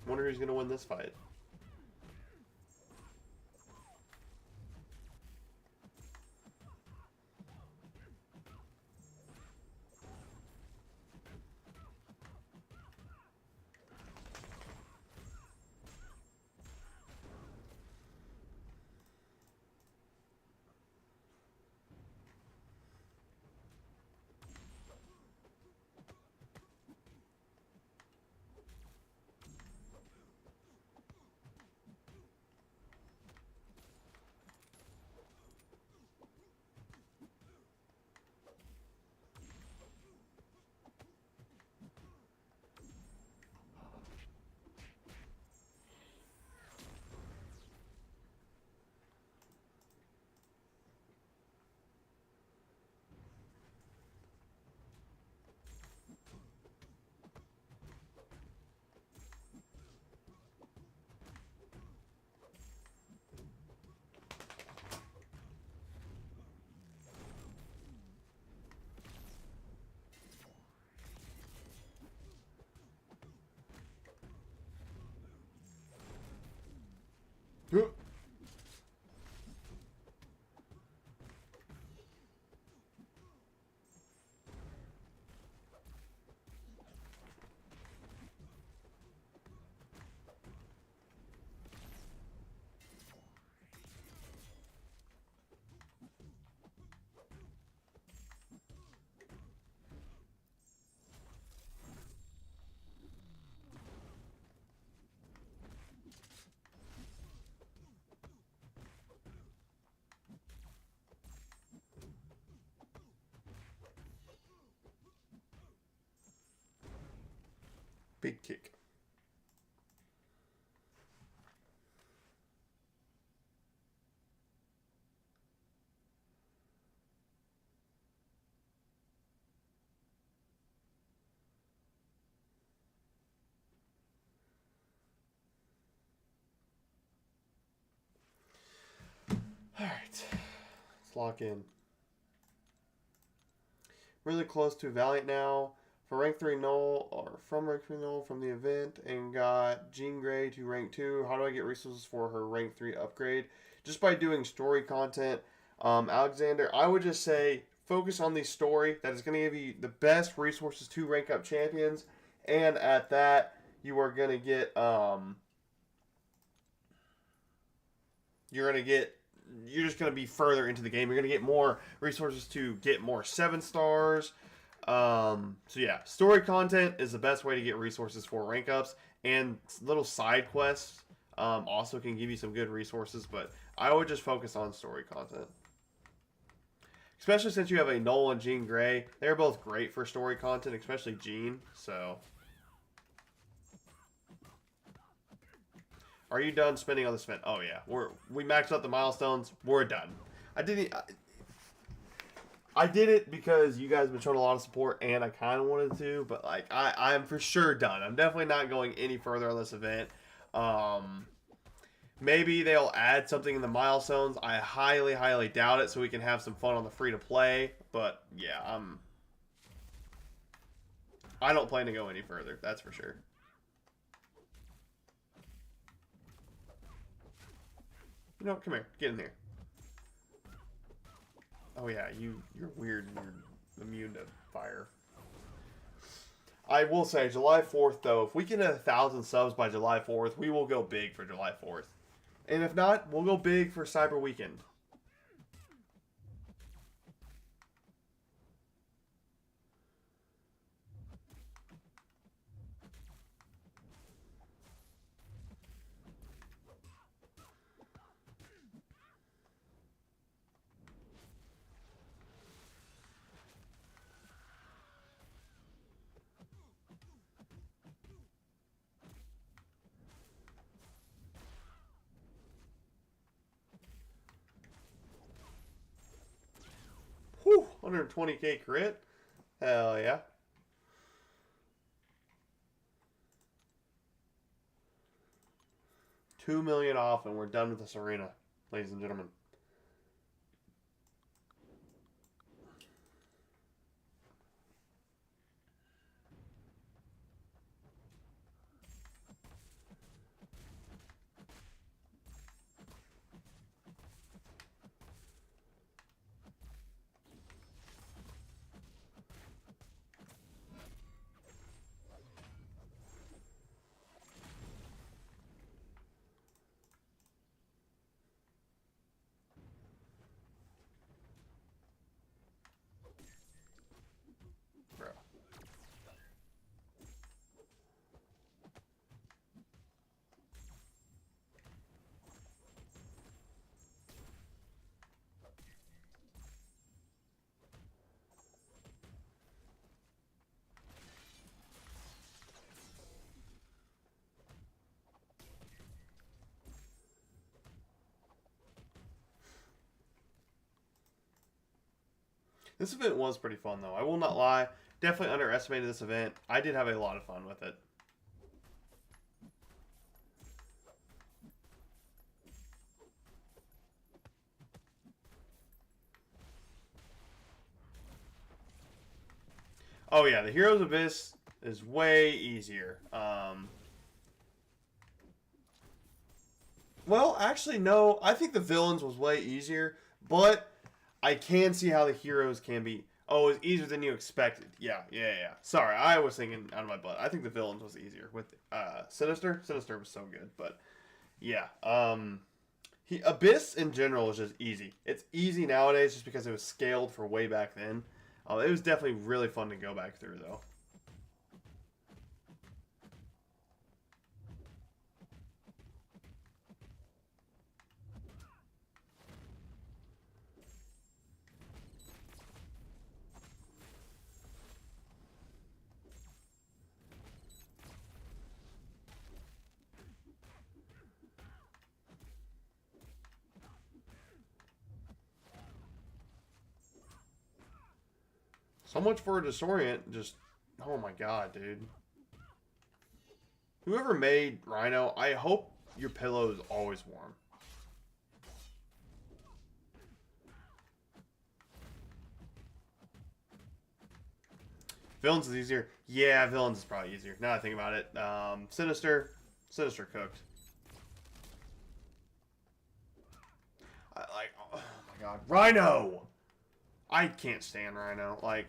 Wonder who's gonna win this fight. Big kick. All right, let's lock in. Really close to Valiant now. For rank 3 null, or from rank 3 null from the event, and got Jean Grey to rank 2. How do I get resources for her rank 3 upgrade? Just by doing story content. Alexander, I would just say focus on the story. That is going to give you the best resources to rank up champions. And at that, you are gonna get you're just gonna be further into the game. You're gonna get more resources to get more 7 stars. So yeah, story content is the best way to get resources for rank ups, and little side quests also can give you some good resources. But I would just focus on story content, especially since you have a Noel and Jean Grey. They're both great for story content, especially Jean. So, are you done spending on the spend? Oh yeah, we maxed out the milestones. We're done. I did it because you guys have been showing a lot of support, and I kind of wanted to, but like I'm for sure done. I'm definitely not going any further on this event. Maybe they'll add something in the milestones. I highly, highly doubt it, so we can have some fun on the free to play. But yeah, I don't plan to go any further. That's for sure. You know, come here, get in here. Oh yeah, you're weird and you're immune to fire. I will say, July 4th, though, if we get 1,000 subs by July 4th, we will go big for July 4th. And if not, we'll go big for Cyber Weekend. Whew, 120k crit. Hell yeah. $2 million off, and we're done with this arena, ladies and gentlemen. Bro. This event was pretty fun, though. I will not lie. Definitely underestimated this event. I did have a lot of fun with it. Oh yeah, the Heroes Abyss is way easier. Well, actually, no. I think the Villains was way easier, but I can see how the Heroes can be. Oh, it's easier than you expected. Yeah. Sorry, I was thinking out of my butt. I think the Villains was easier with Sinister. Sinister was so good, but yeah. Abyss in general is just easy. It's easy nowadays just because it was scaled for way back then. It was definitely really fun to go back through, though. So much for a disorient. Just, oh my god, dude. Whoever made Rhino, I hope your pillow is always warm. Villains is easier. Yeah, Villains is probably easier. Now I think about it. Sinister cooked. Oh my god. Rhino! I can't stand Rhino. Like,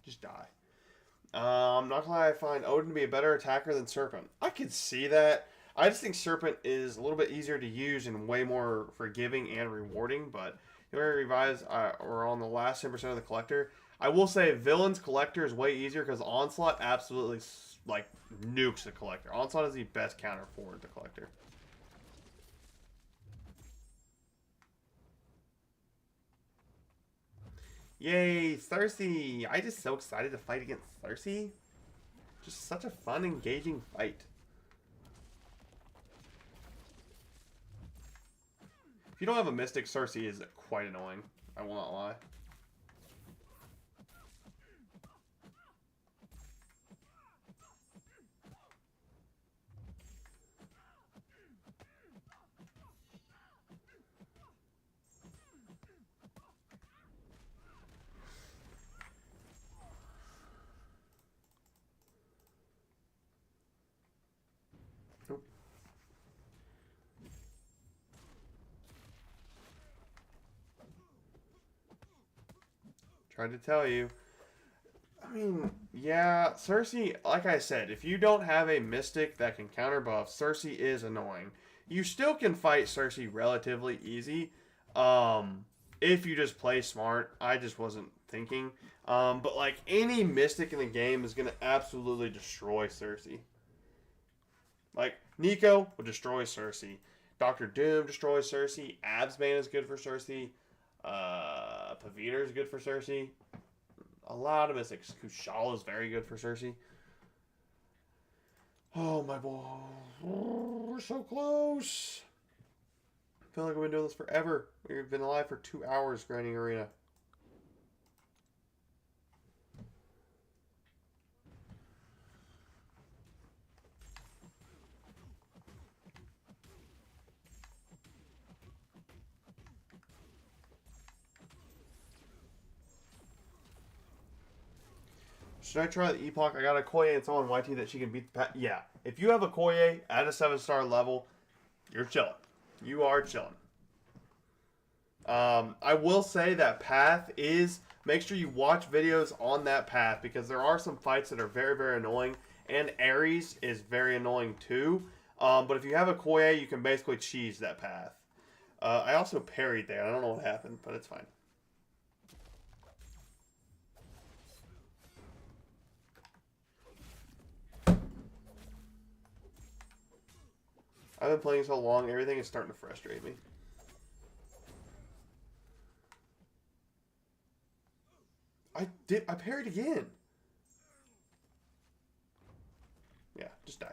Just die. I'm not gonna lie, I find Odin to be a better attacker than Serpent. I could see that. I just think Serpent is a little bit easier to use and way more forgiving and rewarding, but the way revives are on the last 10% of the Collector. I will say Villain's Collector is way easier because Onslaught absolutely like nukes the Collector. Onslaught is the best counter for the Collector. Yay, Cersei! I'm just so excited to fight against Cersei. Just such a fun, engaging fight. If you don't have a Mystic, Cersei is quite annoying. I will not lie. Nope. Tried to tell you. I mean, yeah, Cersei, like I said, if you don't have a Mystic that can counter buff, Cersei is annoying. You still can fight Cersei relatively easy, if you just play smart. I just wasn't thinking. But like any Mystic in the game is going to absolutely destroy Cersei. Like, Nico will destroy Cersei. Doctor Doom destroys Cersei. Absbane is good for Cersei. Paviter is good for Cersei. A lot of mystics. Kushala is very good for Cersei. Oh, my boy. Oh, we're so close. I feel like we've been doing this forever. We've been alive for 2 hours grinding arena. Should I try the Epoch? I got a Koye and someone YT that she can beat the Path. Yeah. If you have a Koye at a 7-star level, you're chilling. You are chilling. I will say that Path is... Make sure you watch videos on that Path because there are some fights that are very, very annoying. And Ares is very annoying too. But if you have a Koye, you can basically cheese that Path. I also parried there. I don't know what happened, but it's fine. I've been playing so long, everything is starting to frustrate me. I parried again. Yeah, just die.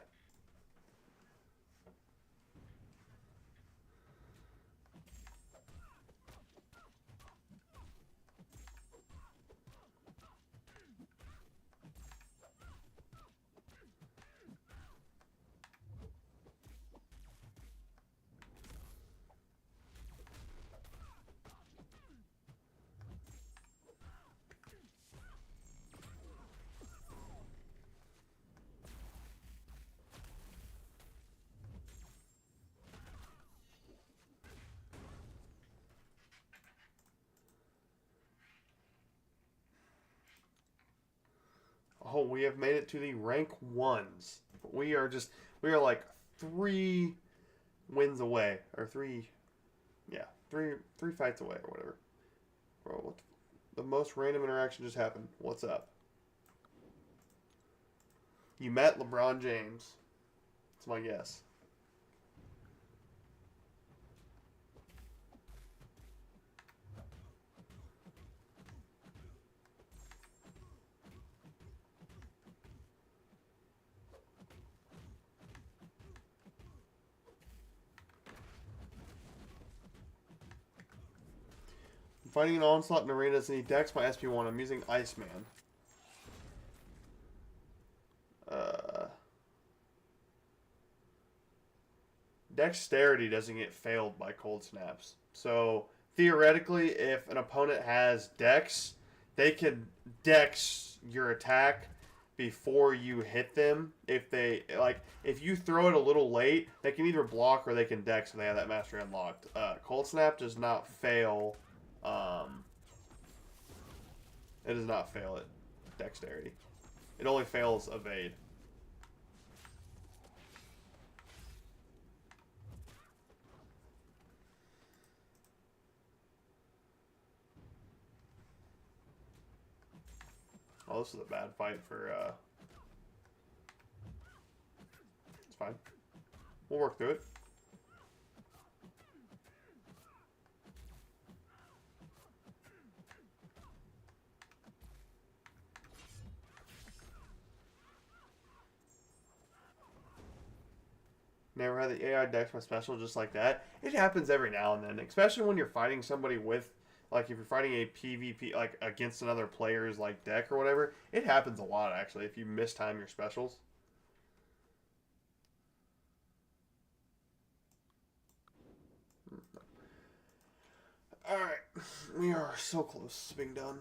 Oh, we have made it to the rank 1s. We are like 3 wins away. Or 3, yeah, 3 fights away or whatever. Bro, what the most random interaction just happened. What's up? You met LeBron James. That's my guess. Fighting an Onslaught in arenas and he decks my SP1. I'm using Iceman. Dexterity doesn't get failed by cold snaps. So, theoretically, if an opponent has Dex, they can Dex your attack before you hit them. If you throw it a little late, they can either block or they can Dex if they have that mastery unlocked. Cold Snap does not fail. It does not fail it. dexterity. It only fails evade. Oh, this is a bad fight for, it's fine. We'll work through it. Never had the AI dex my special just like that. It happens every now and then, especially when you're fighting somebody with, like, if you're fighting a PvP, like, against another player's, like, deck or whatever. It happens a lot, actually, if you mistime your specials. Alright, we are so close to being done.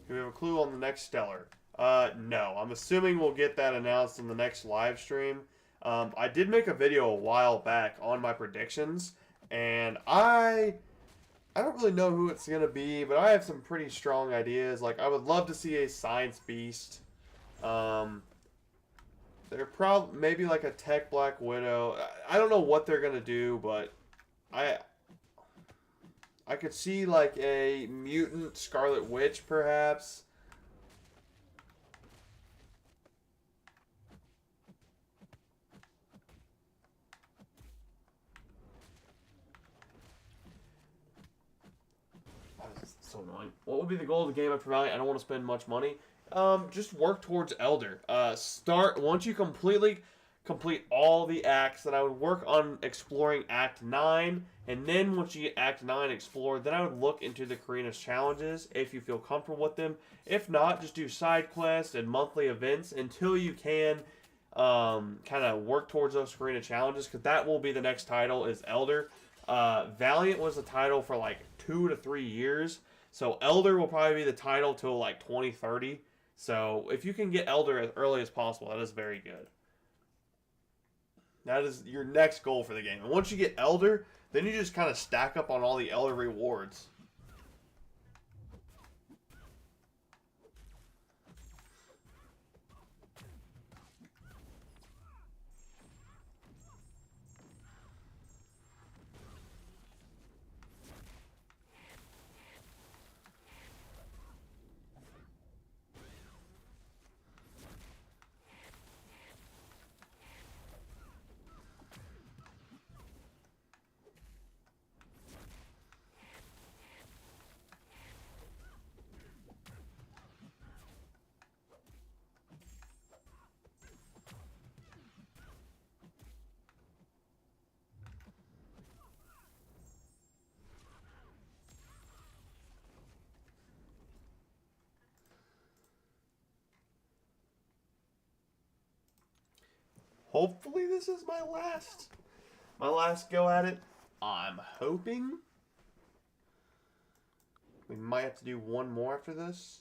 Do we have a clue on the next Stellar? No. I'm assuming we'll get that announced in the next live stream. I did make a video a while back on my predictions, and I don't really know who it's gonna be, but I have some pretty strong ideas. Like, I would love to see a Science Beast. They're probably maybe like a Tech Black Widow. I don't know what they're gonna do, but I could see like a mutant Scarlet Witch, perhaps. That's so annoying. What would be the goal of the game after Valiant? I don't want to spend much money. Just work towards Elder. Start once you completely complete all the acts. Then I would work on exploring Act 9, and then once you get Act 9 explored, then I would look into the Karina's challenges if you feel comfortable with them. If not, just do side quests and monthly events until you can kind of work towards those Karina challenges, because that will be the next title is Elder. Valiant was the title for like 2 to 3 years, so Elder will probably be the title till like 2030. So if you can get Elder as early as possible, that is very good. That is your next goal for the game. And once you get Elder, then you just kind of stack up on all the Elder rewards. Hopefully this is my last go at it. I'm hoping we might have to do one more after this.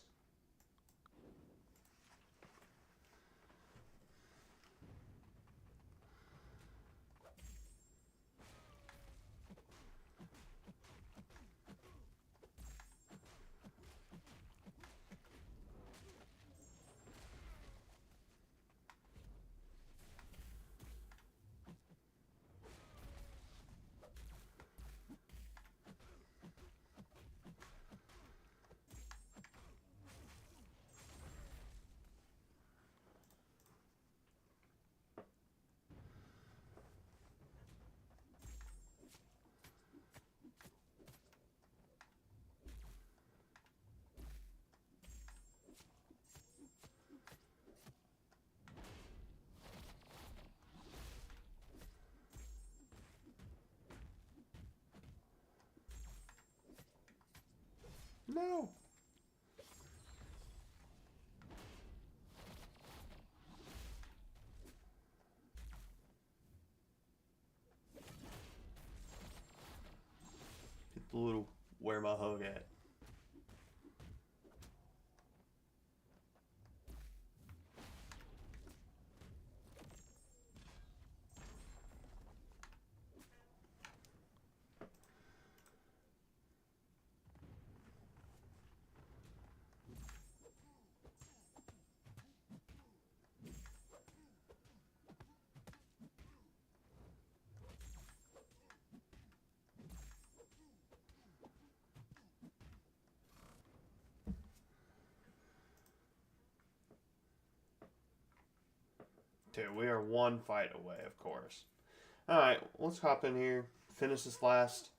No. Get the little where my hug at. Dude, we are one fight away, of course. Alright, let's hop in here, finish this last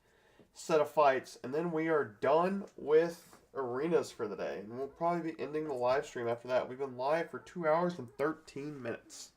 set of fights, and then we are done with arenas for the day. And we'll probably be ending the live stream after that. We've been live for 2 hours and 13 minutes.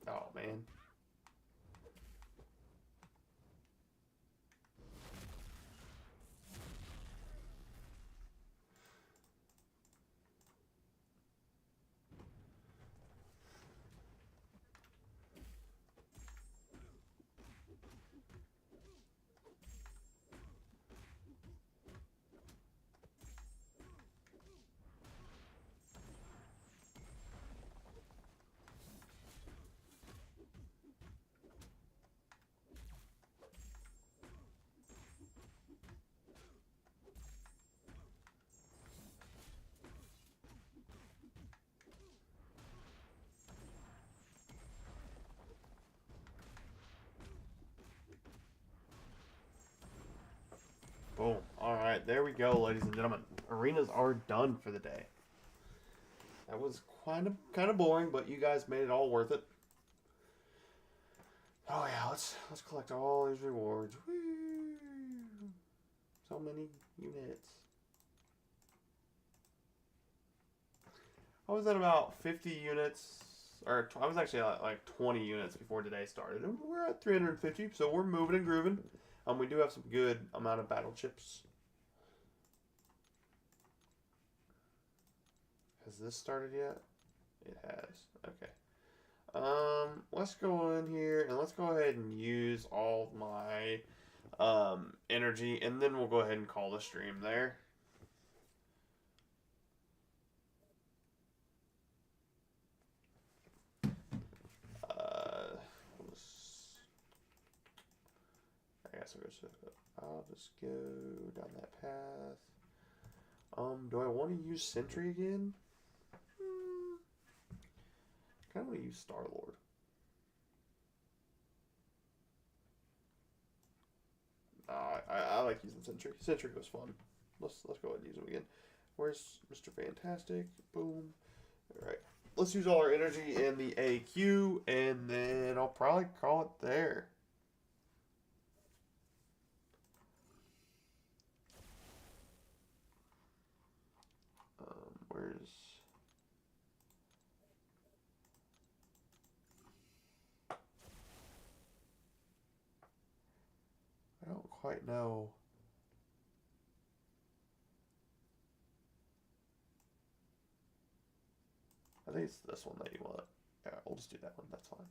Oh, man. Boom. Alright, there we go, ladies and gentlemen. Arenas are done for the day. That was kind of boring, but you guys made it all worth it. Oh yeah, let's collect all these rewards. Woo! So many units. I was at about 50 units, or I was actually at like 20 units before today started, and we're at 350, so we're moving and grooving. We do have some good amount of battle chips. Has this started yet? It has. Okay. Let's go in here and let's go ahead and use all of my energy, and then we'll go ahead and call the stream there. I'll just go down that path. Do I want to use Sentry again? I kind of want to use Star-Lord. I like using Sentry. Sentry was fun. Let's go ahead and use him again. Where's Mr. Fantastic? Boom. Alright. Let's use all our energy in the AQ, and then I'll probably call it there. Where's... I don't quite know. I think it's this one that you want. Yeah, we'll just do that one. That's fine.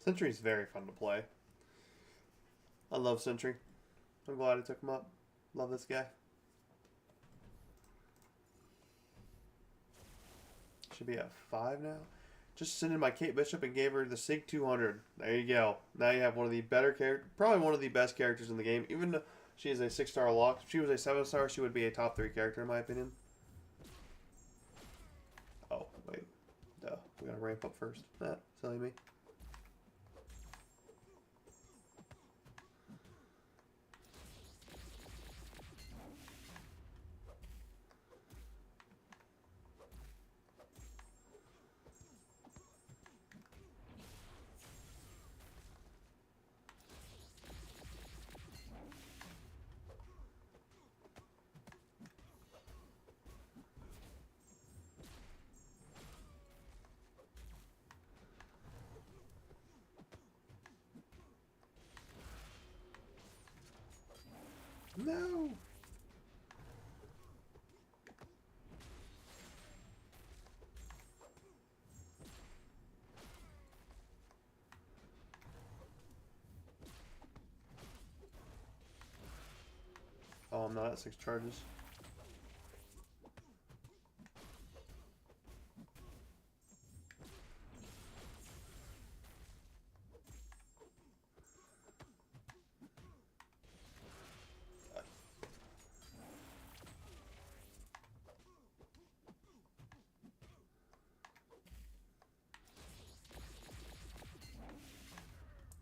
Sentry's very fun to play. I love Sentry. I'm glad I took him up. Love this guy. Should be at 5 now. Just sent in my Kate Bishop and gave her the Sig 200. There you go. Now you have one of the better characters, probably one of the best characters in the game. Even though she is a 6-star lock, if she was a 7-star, she would be a top 3 character in my opinion. Oh, wait. Duh. We gotta ramp up first. Silly me. No. Oh, I'm not at 6 charges.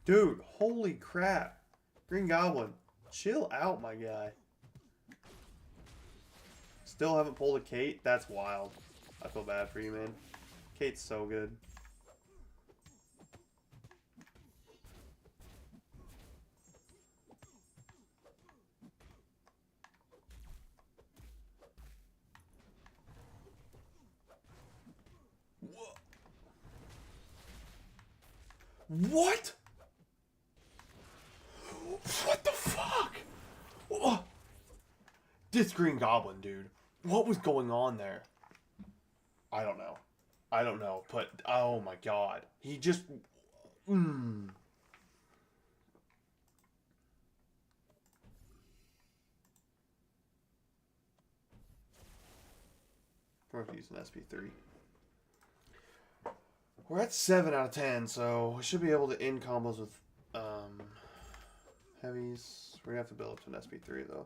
Dude, holy crap. Green Goblin, chill out, my guy. Still haven't pulled a Kate? That's wild. I feel bad for you, man. Kate's so good. What? What the fuck? Oh. This Green Goblin, dude. What was going on there? I don't know. I don't know, but oh my god. He just... I'm going to use an SP3. We're at 7 out of 10, so we should be able to end combos with heavies. We're going to have to build up to an SP3, though.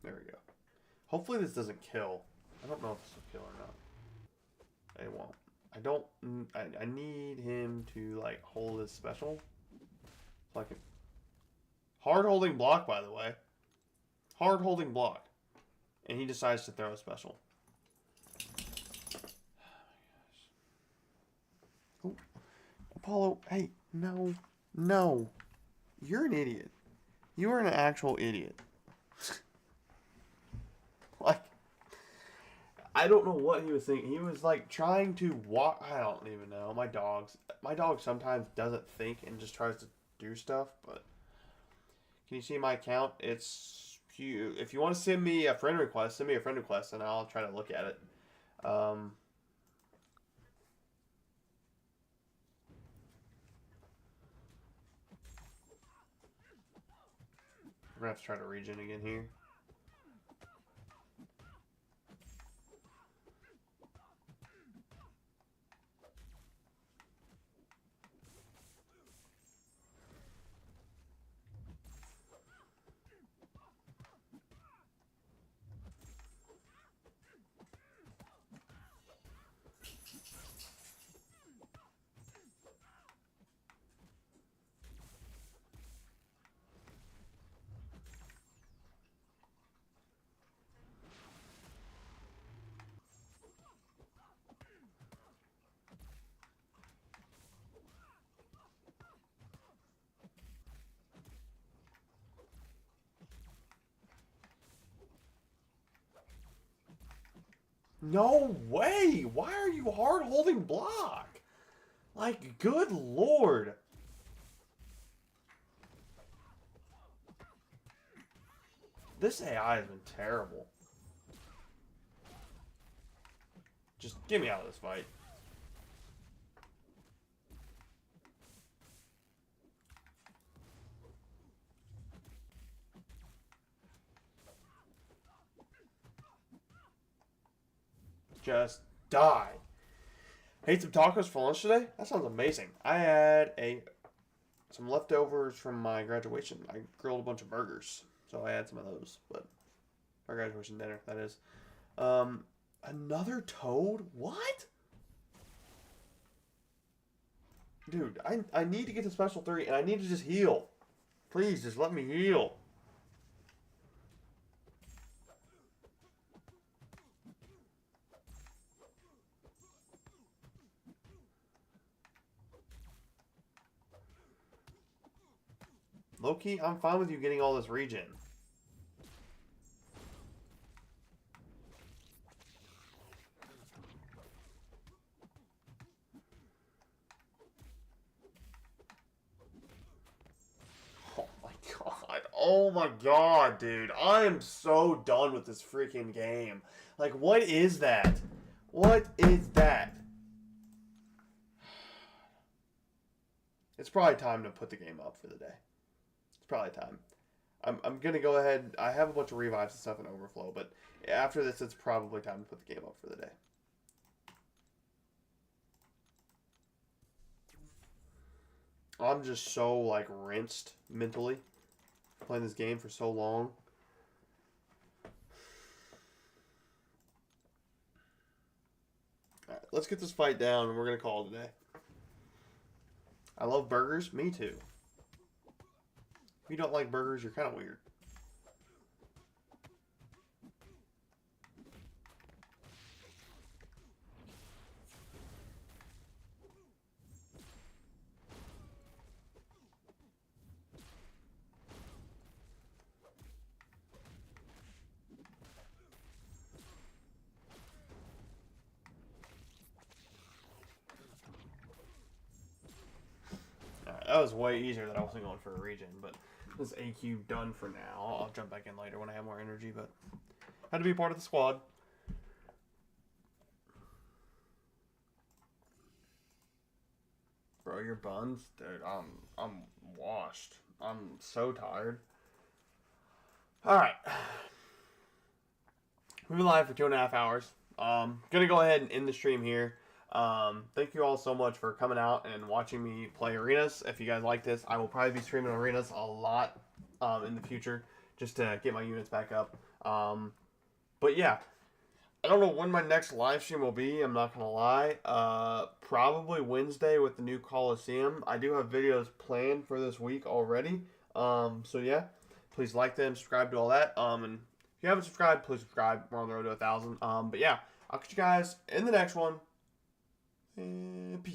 There we go. Hopefully this doesn't kill. I don't know if this will kill or not. It won't. I don't... I need him to, like, hold his special. So I can... Hard holding block, by the way. Hard holding block. And he decides to throw a special. Oh, Apollo, hey, no. No. You're an idiot. You are an actual idiot. Like, I don't know what he was thinking. He was like trying to walk. I don't even know. My dog sometimes doesn't think and just tries to do stuff. But can you see my account? It's if you want to send me a friend request, send me a friend request, and I'll try to look at it. We're gonna have to try to regen again here. No way! Why are you hard holding block? Like, good lord. This AI has been terrible. Just get me out of this fight. Just die. Ate some tacos for lunch today? That sounds amazing. I had some leftovers from my graduation. I grilled a bunch of burgers. So I had some of those. But my graduation dinner, that is. Another toad? What? Dude, I need to get to special 3 and I need to just heal. Please, just let me heal. Low-key, I'm fine with you getting all this regen. Oh my god. Oh my god, dude. I am so done with this freaking game. Like, what is that? What is that? It's probably time to put the game up for the day. It's probably time. I'm going to go ahead. I have a bunch of revives and stuff in Overflow, but after this, it's probably time to put the game up for the day. I'm just so, like, rinsed mentally playing this game for so long. Alright, let's get this fight down and we're going to call it a day. I love burgers. Me too. If you don't like burgers, you're kind of weird. That was way easier than I wasn't going for a regen, but this AQ done for now. I'll jump back in later when I have more energy, but had to be part of the squad. Bro, your buns, dude, I'm washed. I'm so tired. Alright. We've been live for 2.5 hours. Gonna go ahead and end the stream here. Thank you all so much for coming out and watching me play arenas. If you guys like this, I will probably be streaming arenas a lot in the future just to get my units back up. But yeah, I don't know when my next live stream will be. I'm not gonna lie. Probably Wednesday with the new Coliseum. I do have videos planned for this week already. So yeah, please like them, subscribe to all that. And if you haven't subscribed, please subscribe. We're on the road to 1,000. But yeah, I'll catch you guys in the next one. And peace.